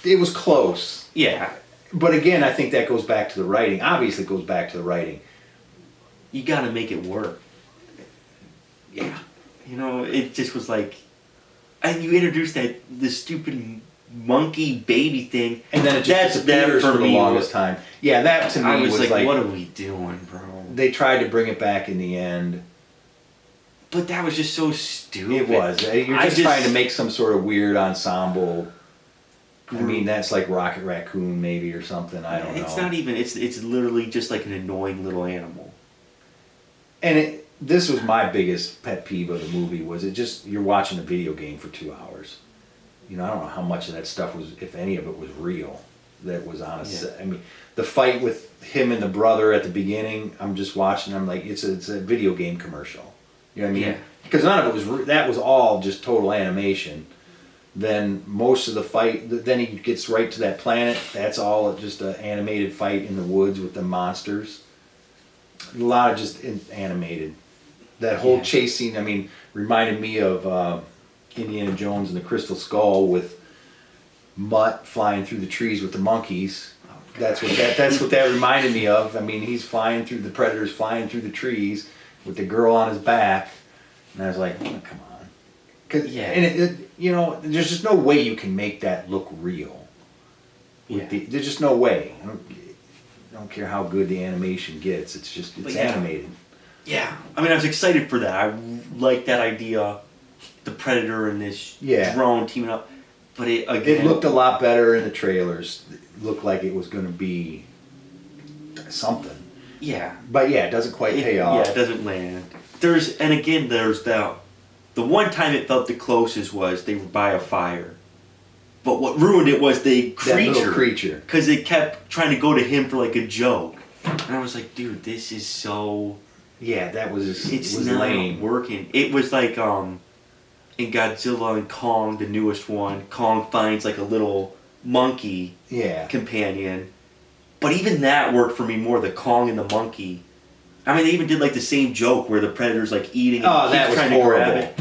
it was close. Yeah. But again, I think that goes back to the writing. Obviously, it goes back to the writing. You got to make it work. Yeah. You know, it just was like, and you introduced the stupid monkey baby thing, and then it just disappears for the longest time. Yeah, that to me I was was like, what are we doing, bro? They tried to bring it back in the end. But that was just so stupid. It was. You're just trying to make some sort of weird ensemble. I mean, that's like Rocket Raccoon maybe or something. I don't know. It's not even. It's literally just like an annoying little animal. And this was my biggest pet peeve of the movie. Was it just you're watching a video game for 2 hours? You know, I don't know how much of that stuff was, if any of it was real. That was on a set. I mean, the fight with him and the brother at the beginning. I'm just watching. I'm like, it's a video game commercial. You know what I mean? Yeah. Because none of it was. That was all just total animation. Then most of the fight, then he gets right to that planet. That's all just an animated fight in the woods with the monsters. A lot of just animated. That whole chase scene, I mean, reminded me of Indiana Jones and the Crystal Skull with Mutt flying through the trees with the monkeys. That's what that reminded me of. I mean, he's flying through, the Predator's flying through the trees with the girl on his back. And I was like, oh, come on. And you know, there's just no way you can make that look real. There's just no way. I don't care how good the animation gets. It's animated. Yeah, I mean, I was excited for that. I like that idea, the Predator and this drone teaming up. But it looked a lot better in the trailers. It looked like it was going to be something. Yeah. But yeah, it doesn't quite pay off. Yeah, it doesn't land. There's the one time it felt the closest was they were by a fire. But what ruined it was the creature. That little creature. Because they kept trying to go to him for like a joke. And I was like, dude, this is so... Yeah, that was not lame. Working. It was like in Godzilla and Kong, the newest one, Kong finds like a little monkey companion. But even that worked for me more, the Kong and the monkey. I mean, they even did like the same joke where the Predator's like eating and that was trying horrible. to grab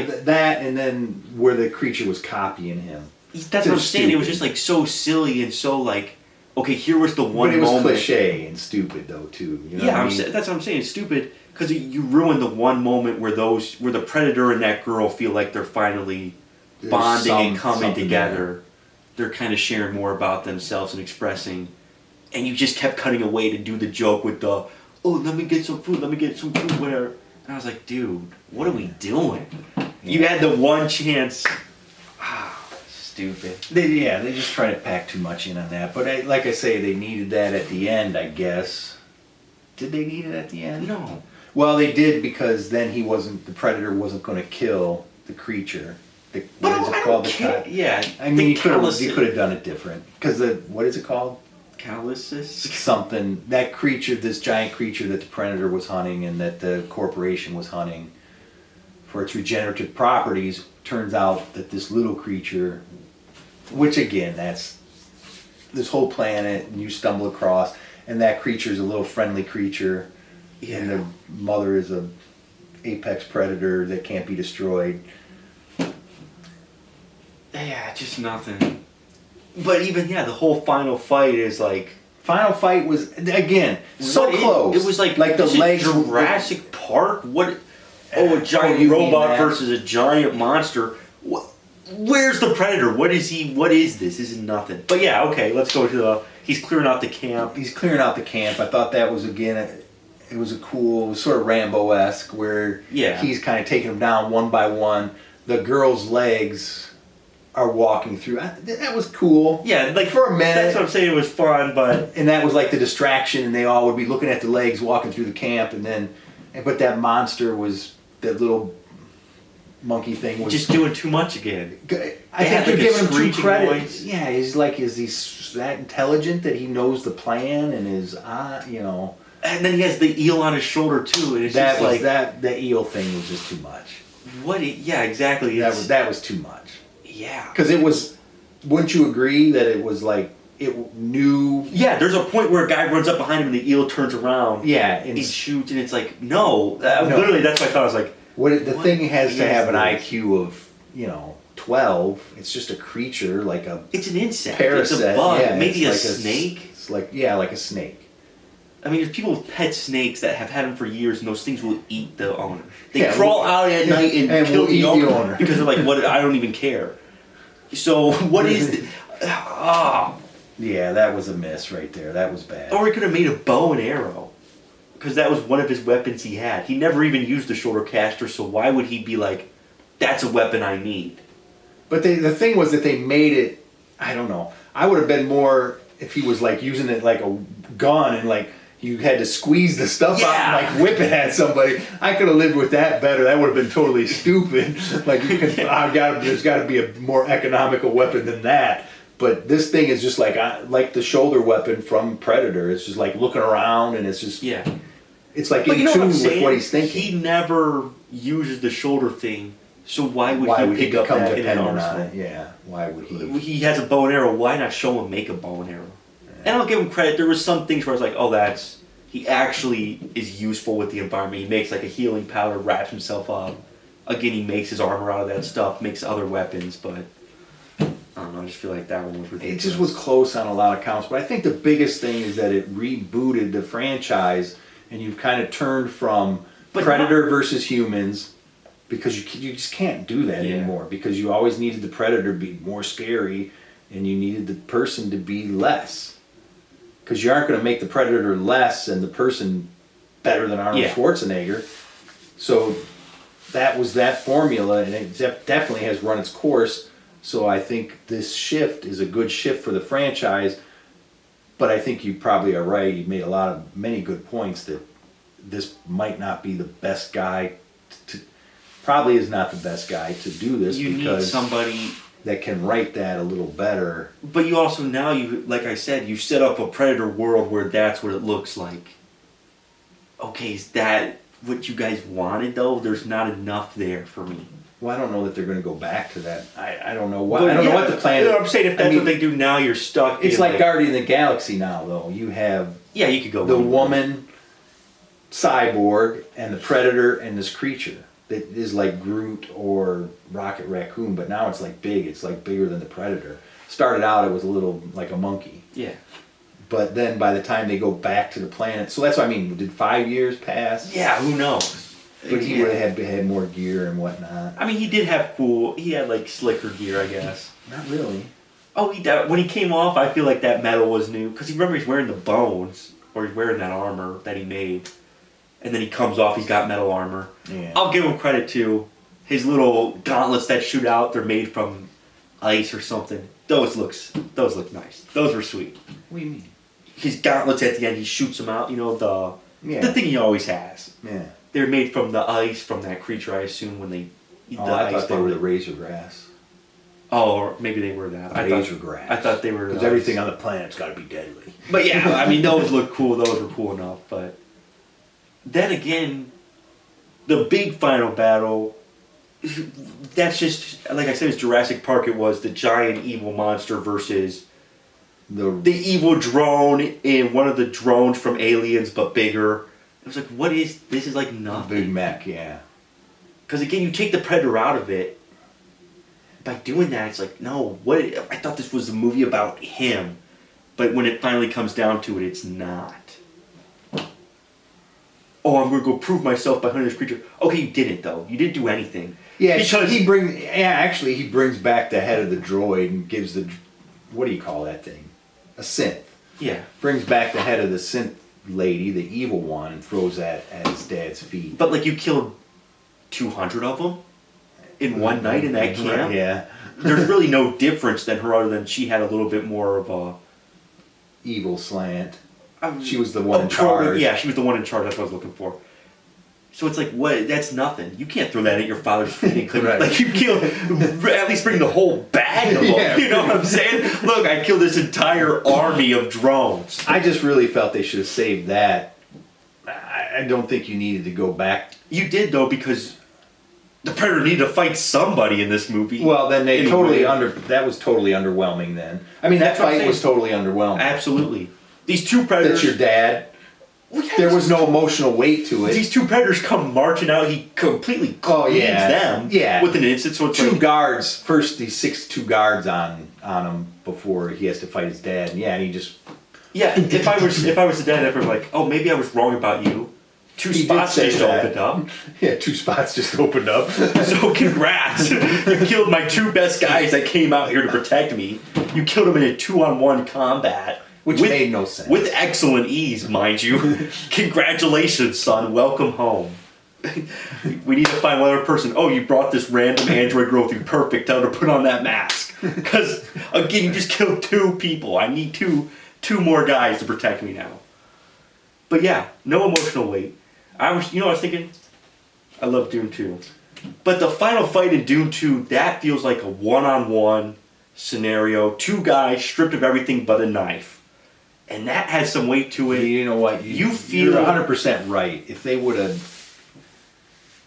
it. That and then where the creature was copying him. That's what I'm saying. It was just like so silly and so like, okay, here was the one moment. But it was cliche and stupid though too. You know what I mean? That's what I'm saying. It's stupid because you ruined the one moment where the Predator and that girl feel like they're finally bonding and coming together. They're kind of sharing more about themselves and expressing, and you just kept cutting away to do the joke with the, oh, let me get some food, whatever. And I was like, dude, what are we doing? You had the one chance. Stupid. They just try to pack too much in on that. But like I say, they needed that at the end, I guess. Did they need it at the end? No. Well, they did because then the Predator wasn't going to kill the creature. Yeah. I mean, you could have done it different. Because what is it called? Calluses? Something. That creature, this giant creature that the Predator was hunting and that the corporation was hunting for its regenerative properties, turns out that this little creature, which again, that's this whole planet, and you stumble across, and that creature is a little friendly creature, and the mother is a apex predator that can't be destroyed. Yeah, just nothing. But even the whole final fight is like. Final fight was again so close. It was like the legs. Jurassic Park. What? Oh, a giant robot versus a giant monster. Where's the Predator? What is he? What is this? This is nothing. But yeah, okay. Let's go to he's clearing out the camp. He's clearing out the camp. I thought that was it was sort of Rambo-esque where he's kind of taking them down one by one. The girl's legs are walking through. That was cool. Yeah, like for a minute. That's what I'm saying. It was fun, and that was like the distraction, and they all would be looking at the legs walking through the camp, but that monster was that little monkey thing was just doing too much again. I think you're giving him too credit. Yeah, is he that intelligent that he knows the plan and is you know. And then he has the eel on his shoulder too, and it's just like the eel thing was just too much. Yeah, exactly. That was too much. Yeah. Because it was. Wouldn't you agree that it was like it knew? Yeah, there's a point where a guy runs up behind him and the eel turns around. Yeah, and he shoots, and it's like no. Literally, that's what I thought. I was like, The thing has to have an this? IQ of 12. It's just a creature like a. It's an insect. Parasite. It's a bug. Yeah, Maybe it's a like snake. It's like like a snake. I mean, there's people with pet snakes that have had them for years, and those things will eat the owner. They crawl out at night and kill will eat the owner, the owner because they're like, "What? I don't even care." So what is? Yeah, that was a miss right there. That was bad. Or he could have made a bow and arrow, because that was one of his weapons he had. He never even used the shoulder caster, so why would he be like, "That's a weapon I need"? But the thing was that they made it. I don't know. I would have been more if he was like using it like a gun and like. You had to squeeze the stuff out and like whip it at somebody. I could have lived with that better. That would have been totally stupid. Like there's got to be a more economical weapon than that. But this thing is just like the shoulder weapon from Predator. It's just like looking around and it's just It's like in tune with what he's thinking. He never uses the shoulder thing, so why would he pick up that in an arsenal? Yeah, why would he? He has a bow and arrow. Why not show him make a bow and arrow? And I'll give him credit. There were some things where I was like, oh, he actually is useful with the environment. He makes like a healing powder, wraps himself up. Again, he makes his armor out of that stuff, makes other weapons, but I don't know, I just feel like that one was ridiculous. It just was close on a lot of counts, but I think the biggest thing is that it rebooted the franchise, and you've kind of turned from Predator versus humans, because you just can't do that anymore, because you always needed the Predator to be more scary, and you needed the person to be less. Because you aren't going to make the Predator less and the person better than Arnold Schwarzenegger. So that was that formula, and it definitely has run its course. So I think this shift is a good shift for the franchise. But I think you probably are right. You made many good points that this might not be the best guy. Probably is not the best guy to do this. You need somebody that can write that a little better. But you also like I said, you set up a Predator world where that's what it looks like. Okay, is that what you guys wanted though? There's not enough there for me. Well, I don't know that they're going to go back to that. I don't know what. I don't know what the plan is. I'm saying if that's what they do now, you're stuck. It's like Guardian of the Galaxy now, though. You have you could go the woman, cyborg, and the Predator, and this creature that is like Groot or Rocket Raccoon, but now it's like big. It's like bigger than the Predator. Started out, it was a little like a monkey. Yeah. But then by the time they go back to the planet, so that's what I mean. Did 5 years pass? Yeah, who knows? But he would have had more gear and whatnot. I mean, he did have he had like slicker gear, I guess. Not really. Oh, when he came off, I feel like that metal was new. Because remember, he's wearing the bones, or he's wearing that armor that he made. And then he comes off, he's got metal armor. Yeah. I'll give him credit too. His little gauntlets that shoot out, they're made from ice or something. Those look nice. Those were sweet. What do you mean? His gauntlets at the end, he shoots them out. You know, the thing he always has. Yeah. They're made from the ice from that creature, I assume, when they eat the ice. I thought they were the razor grass. Oh, or maybe they were that. Razor grass. I thought they were... Because everything on the planet's got to be deadly. But yeah, I mean, those look cool. Those were cool enough. But then again, the big final battle, that's just, like I said, it's Jurassic Park. It was the giant evil monster versus the evil drone in one of the drones from Aliens, but bigger. It was like, this is like nothing. Big mech, yeah. Because again, you take the Predator out of it. By doing that, it's like, no, I thought this was a movie about him. But when it finally comes down to it, it's not. Oh, I'm going to go prove myself by hunting this creature. Okay, you didn't, though. You didn't do anything. Yeah, because he brings back the head of the droid and gives what do you call that thing? A synth. Yeah. Brings back the head of the synth lady, the evil one, and throws that at his dad's feet. But, like, you killed 200 of them in one night in that camp? Yeah. There's really no difference than her other than she had a little bit more of a... evil slant. She was the one in charge. Yeah, she was the one in charge. That's what I was looking for. So it's like, what? That's nothing. You can't throw that at your father's feet and clip it. Like, you kill, at least bring the whole bag of them. Yeah. You know what I'm saying? Look, I killed this entire army of drones. I just really felt they should have saved that. I don't think you needed to go back. You did, though, because the Predator needed to fight somebody in this movie. Well, then that was totally underwhelming then. I mean, that fight was totally underwhelming. Absolutely. These two Predators... That's your dad. There was no emotional weight to it. These two predators come marching out. He completely cleans them with an instant. So it's two guards. First, he 6 guards on him before he has to fight his dad. And he just... Yeah, if I was the dad, I'd be like, oh, maybe I was wrong about you. Two spots just opened up. Yeah, 2 spots just opened up. So congrats. You killed my 2 best guys that came out here to protect me. You killed them in a 2-on-1 combat. Which made no sense. With excellent ease, mind you. Congratulations, son. Welcome home. We need to find one other person. Oh, you brought this random android girl through. Perfect. Tell her to put on that mask. Because, again, you just killed 2 people. I need two more guys to protect me now. But yeah, no emotional weight. I was thinking, I love Dune 2. But the final fight in Dune 2, that feels like a one-on-one scenario. 2 guys stripped of everything but a knife. And that has some weight to it. You know what? You're 100% right. If they would have...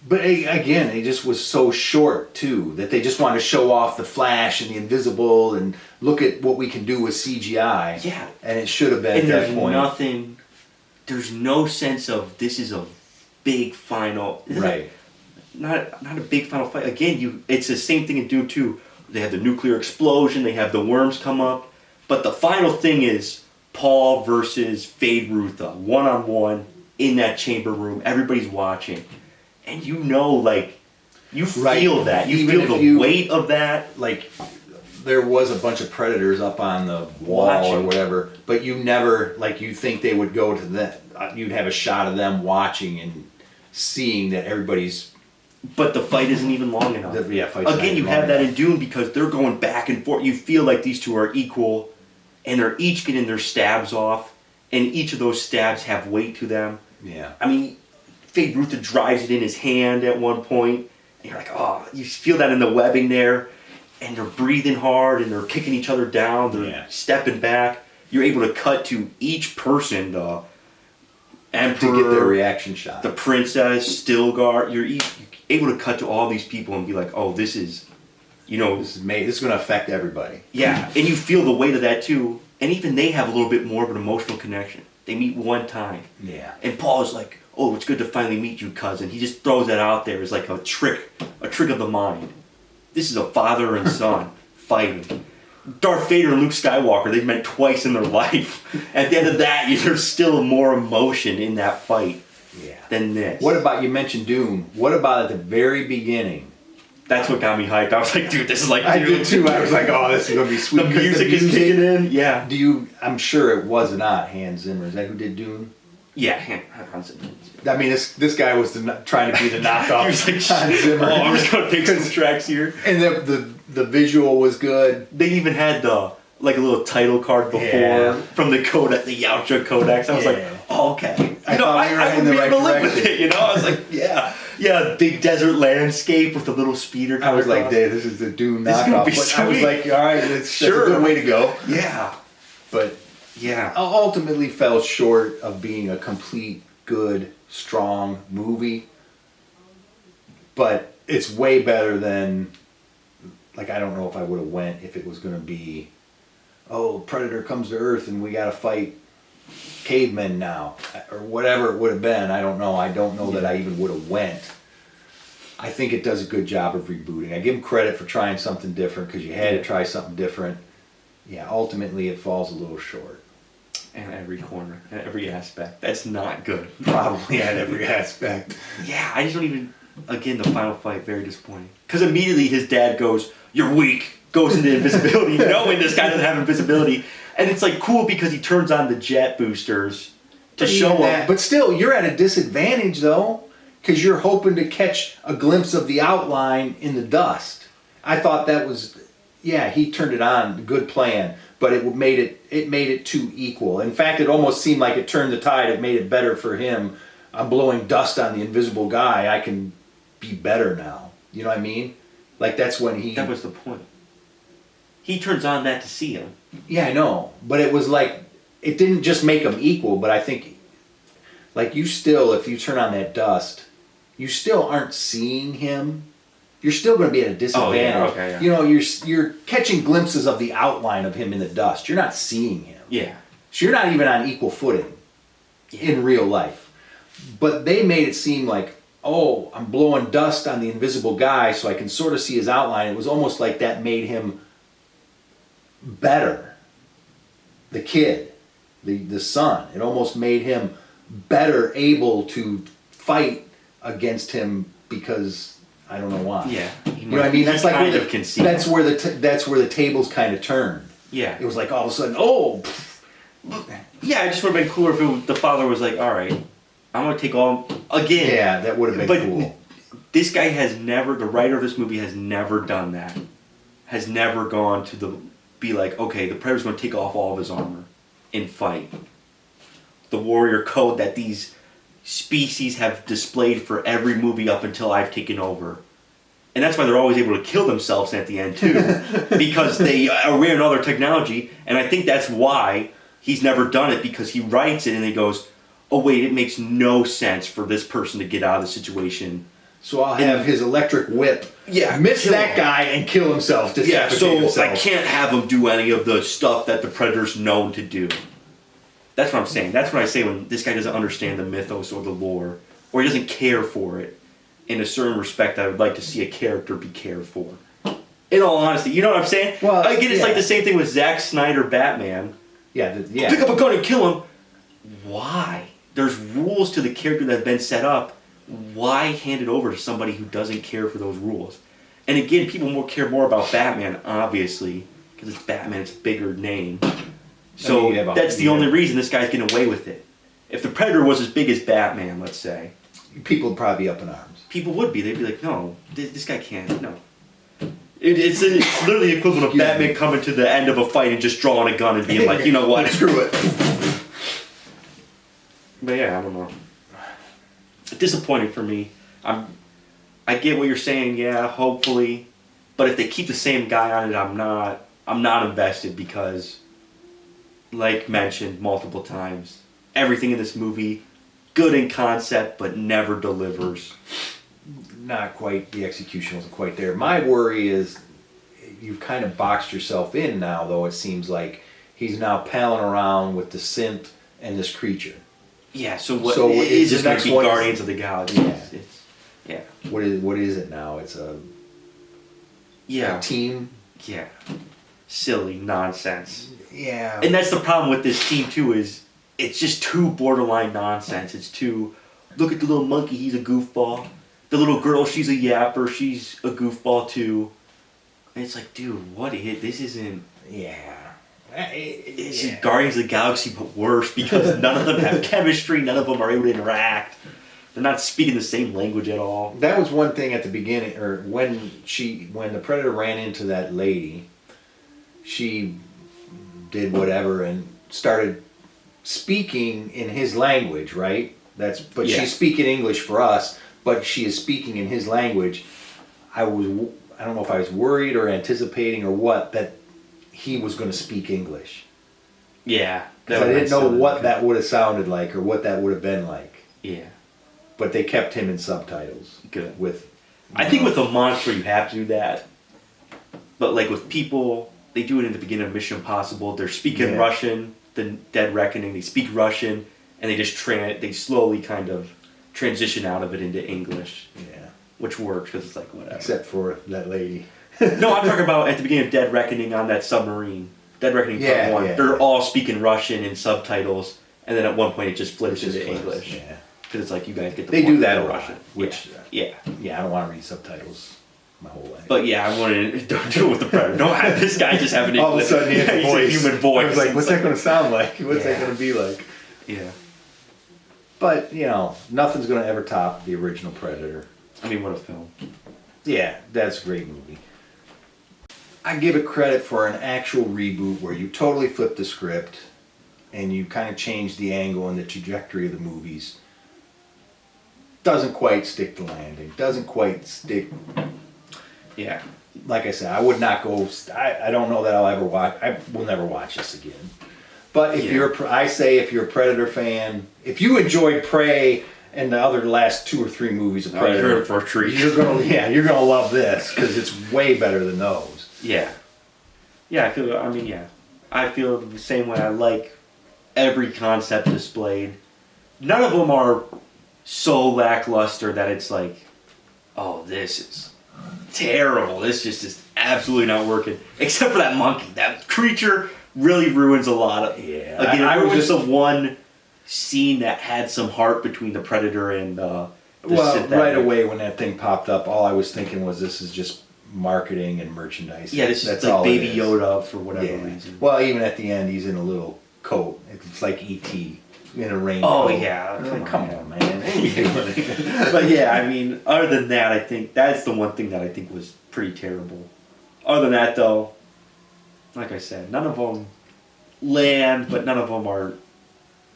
But again, it just was so short, too, that they just wanted to show off the Flash and the Invisible and look at what we can do with CGI. Yeah. And it should have been at that point. There's no sense of this is a big final... Right. Not a big final fight. Again, it's the same thing in Dune 2. They have the nuclear explosion, they have the worms come up. But the final thing is... Paul versus Feyd-Rautha, one-on-one in that chamber room. Everybody's watching. And you feel that. You feel the weight of that. Like, there was a bunch of predators up on the wall or whatever, but you never, you think they would go to that. You'd have a shot of them watching and seeing that everybody's... But the fight isn't even long enough. Again, you have that in Dune because they're going back and forth. You feel like these 2 are equal. And they're each getting their stabs off, and each of those stabs have weight to them. Yeah. I mean, Feyd-Rautha drives it in his hand at one point, and you're like, oh, you feel that in the webbing there, and they're breathing hard, and they're kicking each other down, they're stepping back. You're able to cut to each person, the Emperor, to get their reaction shot. The Princess, Stilgar. You're able to cut to all these people and be like, oh, this is... this is going to affect everybody. Yeah, and you feel the weight of that too. And even they have a little bit more of an emotional connection. They meet one time. Yeah. And Paul's like, oh, it's good to finally meet you, cousin. He just throws that out there as like a trick of the mind. This is a father and son fighting. Darth Vader and Luke Skywalker, they've met twice in their life. At the end of that, there's still more emotion in that fight than this. What about, you mentioned Dune, what about at the very beginning? That's what got me hyped. I was like, dude, this is like Dune. I did too. I was like, oh, this is going to be sweet. The music is kicking in. Yeah. I'm sure it was not Hans Zimmer. Is that who did Dune? Yeah, Hans Zimmer. I mean, this guy was trying to be the knockoff. He was like, Hans Zimmer. Oh, I'm just going to take some tracks here. And the visual was good. They even had a little title card before from the Yautja Codex. I was like, oh, okay. I would be able to live with it, I was like, yeah. Yeah, big desert landscape with a little speeder. I was like, Dave, this is the Dune knockoff. But I was like, all right, that's a good way to go. Yeah. But ultimately fell short of being a complete, good, strong movie. But it's way better than, I don't know if I would have went if it was going to be, oh, Predator comes to Earth and we got to fight cavemen now, or whatever it would have been. I don't know. I don't know that I even would have went. I think it does a good job of rebooting. I give them credit for trying something different because you had to try something different. Yeah, ultimately it falls a little short. And every corner, and every aspect. That's not good. Probably at every aspect. Yeah, I just don't even... Again, the final fight, very disappointing. Because immediately his dad goes, you're weak. Goes into invisibility, knowing this guy doesn't have invisibility. And it's cool because he turns on the jet boosters to show him. But still, you're at a disadvantage though, because you're hoping to catch a glimpse of the outline in the dust. I thought that was, he turned it on, good plan, but it made it too equal. In fact, it almost seemed like it turned the tide. It made it better for him. I'm blowing dust on the invisible guy. I can be better now. You know what I mean? That's when he... That was the point. He turns on that to see him. Yeah, I know. But it was it didn't just make them equal, but I think, you still, if you turn on that dust, you still aren't seeing him. You're still going to be at a disadvantage. Oh, yeah, okay, yeah. You're catching glimpses of the outline of him in the dust. You're not seeing him. Yeah. So you're not even on equal footing. in real life. But they made it seem like, oh, I'm blowing dust on the invisible guy so I can sort of see his outline. It was almost like that made him better. The kid, the son. It almost made him better able to fight against him because I don't know why. Yeah. You know what I mean? That's like kind of conceited. That's where the tables kind of turned. Yeah. It was like all of a sudden, oh. Yeah, it just would have been cooler if the father was like, all right, I'm going to take all... Again. Yeah, that would have been cool. This guy has never... The writer of this movie has never done that. Has never gone to be like, okay, the Predator's going to take off all of his armor and fight. The warrior code that these species have displayed for every movie up until I've taken over. And that's why they're always able to kill themselves at the end, too. Because they are aware of other technology. And I think that's why he's never done it, because he writes it and he goes, oh, wait, it makes no sense for this person to get out of the situation. So I'll have his electric whip miss that guy and kill himself. Yeah, so himself. I can't have him do any of the stuff that the Predator's known to do. That's what I'm saying. That's what I say when this guy doesn't understand the mythos or the lore, or he doesn't care for it. In a certain respect, I would like to see a character be cared for. In all honesty, you know what I'm saying? Well, again, it's like the same thing with Zack Snyder Batman. Yeah. Pick up a gun and kill him. Why? There's rules to the character that have been set up. Why hand it over to somebody who doesn't care for those rules? And again, people care more about Batman, obviously, because it's Batman, it's a bigger name. So that's the only reason this guy's getting away with it. If the Predator was as big as Batman, let's say, people would probably be up in arms. People would be. They'd be like, no, this guy can't. No. It's literally the equivalent of Batman coming to the end of a fight and just drawing a gun and being like, you know what? Screw it. But yeah, I don't know. Disappointing for me. I get what you're saying, yeah, hopefully. But if they keep the same guy on it, I'm not invested, because, like mentioned multiple times, everything in this movie, good in concept, but never delivers. Not quite, the execution wasn't quite there. My worry is you've kind of boxed yourself in now, though. It seems like he's now palling around with the synth and this creature. Yeah, so is this going to be Guardians of the Galaxy? Yeah. What is it now? It's a team? Yeah. Silly nonsense. Yeah. And that's the problem with this team, too, is it's just too borderline nonsense. It's too, look at the little monkey, he's a goofball. The little girl, she's a yapper, she's a goofball, too. And it's like, dude, this isn't... Yeah. It's Guardians of the Galaxy, but worse, because none of them have chemistry, none of them are able to interact. They're not speaking the same language at all. That was one thing at the beginning, or when the Predator ran into that lady, she did whatever and started speaking in his language, right? She's speaking English for us, but she is speaking in his language. I don't know if I was worried or anticipating or what, that he was going to speak English. Yeah. Because I didn't know what that would have sounded like or what that would have been like. Yeah. But they kept him in subtitles. Good. I think with a monster you have to do that. But like with people, they do it in the beginning of Mission Impossible. They're speaking Russian, the Dead Reckoning, they speak Russian, and they slowly kind of transition out of it into English. Yeah. Which works, because it's like, whatever. Except for that lady. No, I'm talking about at the beginning of Dead Reckoning on that submarine. Dead Reckoning Part 1. They're all speaking Russian in subtitles, and then at one point it just flips into English. Yeah. Because it's like, you guys get the point. They do that a Russian. lot. Which, yeah, I don't want to read subtitles my whole life. But yeah, I wanted to, don't do it with the Predator. Don't have this guy just have an all of a sudden he has a voice. He's a human voice. I was like, what's that going to sound like? What's that going to be like? Yeah. But, nothing's going to ever top the original Predator. I mean, what a film. Yeah, that's a great movie. I give it credit for an actual reboot where you totally flip the script and you kind of change the angle and the trajectory of the movies. Doesn't quite stick the landing. Doesn't quite stick. Yeah. Like I said, I would not go. I don't know that I'll ever watch. I will never watch this again. But if you're a Predator fan, if you enjoyed Prey and the last 2 or 3 movies of Predator, you're in for a treat. You're gonna love this because it's way better than those. Yeah. Yeah, I feel the same way. I like every concept displayed. none of them are so lackluster that it's like, oh, this is terrible. This just is absolutely not working. Except for that monkey. That creature really ruins a lot of. Yeah. Again, I was just the one scene that had some heart between the predator and right away when that thing popped up, all I was thinking was this is just marketing and merchandise. Yeah, this is like Baby Yoda for whatever reason. Well, even at the end, he's in a little coat. It's like E.T. in a raincoat. Oh yeah, come on, man. But yeah, I mean, other than that, I think that's the one thing that I think was pretty terrible. Other than that, though, like I said, none of them land, but none of them are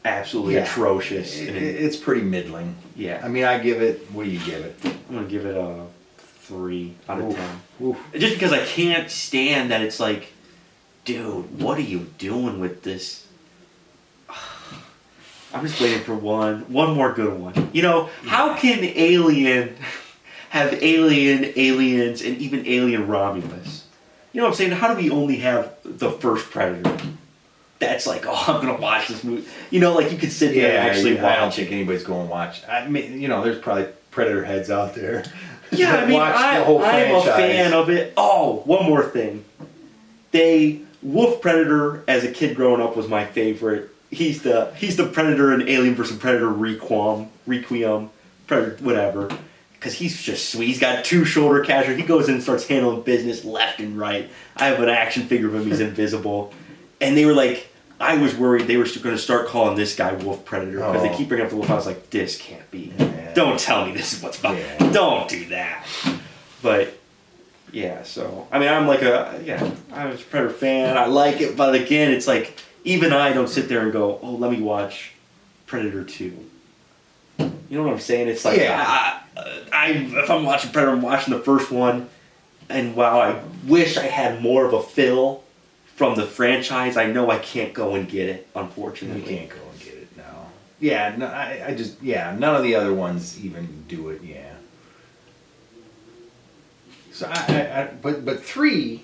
absolutely atrocious. It's pretty middling. Yeah. I mean, I give it. What do you give it? I'm gonna give it a 3 out of 10. Oof. Just because I can't stand that it's like, dude, what are you doing with this? I'm just waiting for one more good one. You know, how can Alien have aliens, and even Alien Romulus? You know what I'm saying? How do we only have the first Predator? That's like, oh, I'm gonna watch this movie. You know, like you could sit there and actually watch. I don't think anybody's going to watch. I mean, you know, there's probably Predator heads out there. Yeah, I mean, I'm a fan of it. Oh, one more thing. Wolf Predator as a kid growing up was my favorite. He's the Predator in Alien vs. Predator Requiem, Predator, whatever. Because he's just sweet. He's got 2 shoulder catchers. He goes in and starts handling business left and right. I have an action figure of him. He's invisible. And they were like, I was worried they were going to start calling this guy Wolf Predator. Because they keep bringing up the wolf. I was like, this can't be. Yeah. Don't tell me this is what's about. Yeah. Don't do that. But, yeah, so. I mean, I'm like I'm a Predator fan. I like it. But again, it's like, even I don't sit there and go, oh, let me watch Predator 2. You know what I'm saying? It's like, if I'm watching Predator, I'm watching the first one. And while I wish I had more of a fill from the franchise, I know I can't go and get it, unfortunately. You can't go and get it, no. Yeah, no, I just, none of the other ones even do it, yeah. So, but 3,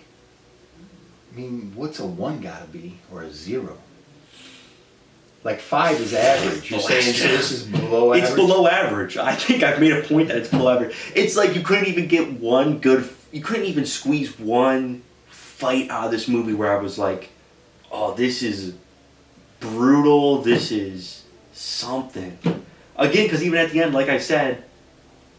I mean, what's a 1 gotta be, or a 0? Like 5 is average. You're saying so this is below average? It's below average. I think I've made a point that it's below average. It's like you couldn't even get you couldn't even squeeze one fight out of this movie where I was like, oh, this is brutal, this is something. Again, because even at the end, like I said,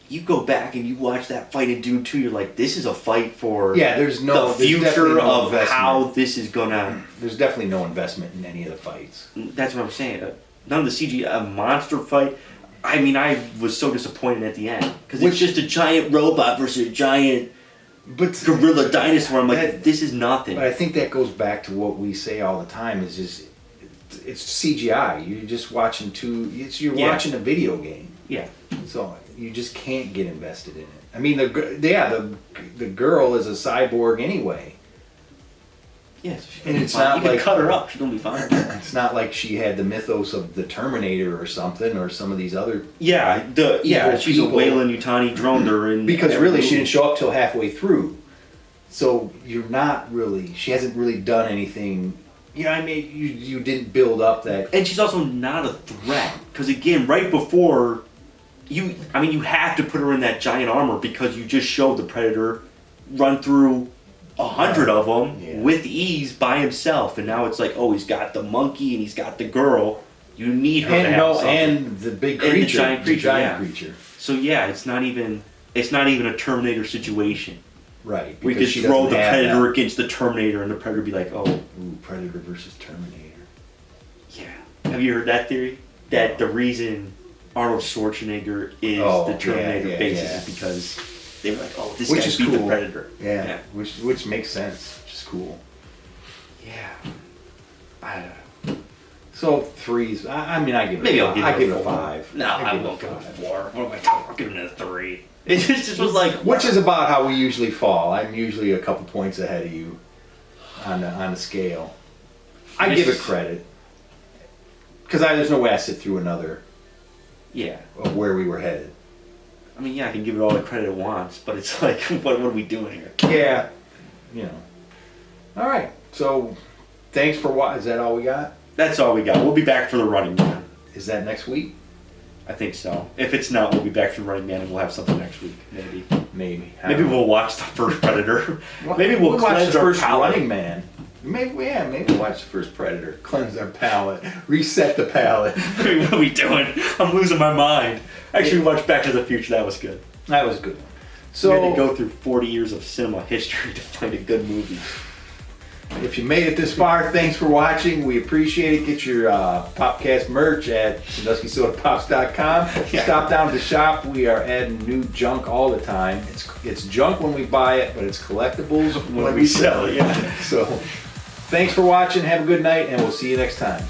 you go back and you watch that fight in Dune 2, you're like, this is a fight for the future of how this is gonna. There's definitely no investment in any of the fights. That's what I'm saying. None of the CG, a monster fight. I mean, I was so disappointed at the end because it's just a giant robot versus a giant gorilla dinosaur. I'm like, this is nothing. But I think that goes back to what we say all the time: is just it's CGI. You're just watching watching a video game. Yeah. So you just can't get invested in it. I mean, the girl is a cyborg anyway. Yes, and it's not you like can cut her up; she's gonna be fine. It's not like she had the mythos of the Terminator or something, or some of these other. She's a Weyland-Yutani droned her, and because really she didn't show up till halfway through, so you're not really. She hasn't really done anything. You know, I mean, you didn't build up that. And she's also not a threat because again, right before. You have to put her in that giant armor because you just showed the Predator run through 100 of them with ease by himself, and now it's like, oh, he's got the monkey and he's got the girl. You need her to have something. And the big creature, and the giant creature. So it's not even a Terminator situation. Right. We could throw the Predator against the Terminator, and the Predator be like, oh, Predator versus Terminator. Yeah. Have you heard that theory? That the reason Arnold Schwarzenegger is the Terminator basis is because they were like, oh, this guy beat the Predator. Yeah. Which makes sense. Which is cool. Yeah. I don't know. So 3's. I give it. Maybe I'll give it a 5. No, I won't give it a 4. What am I talking about? I'll give it a 3. It just was like, which is about how we usually fall. I'm usually a couple points ahead of you on the scale. I give it credit because there's no way I sit through another. Yeah. Of where we were headed. I mean, I can give it all the credit it wants, but it's like, what are we doing here? Yeah. You know. All right. So, thanks for watching. Is that all we got? That's all we got. We'll be back for the running man. Is that next week? I think so. If it's not, we'll be back to Running Man and we'll have something next week. Maybe. Maybe We'll watch the first Predator. Maybe we'll watch cleanse the our first palate. Running Man. Maybe we'll watch the first Predator. Cleanse our palate. Reset the palate. What are we doing? I'm losing my mind. Actually, we watched Back to the Future. That was good. That was good. So we had to So go through 40 years of cinema history to find a good movie. if you made it this far, thanks for watching. We appreciate it. Get your Popcast merch at SanduskySodaPops.com. Yeah. Stop down to the shop. We are adding new junk all the time. It's junk when we buy it, but it's collectibles when we sell it. Yeah. So thanks for watching. Have a good night, and we'll see you next time.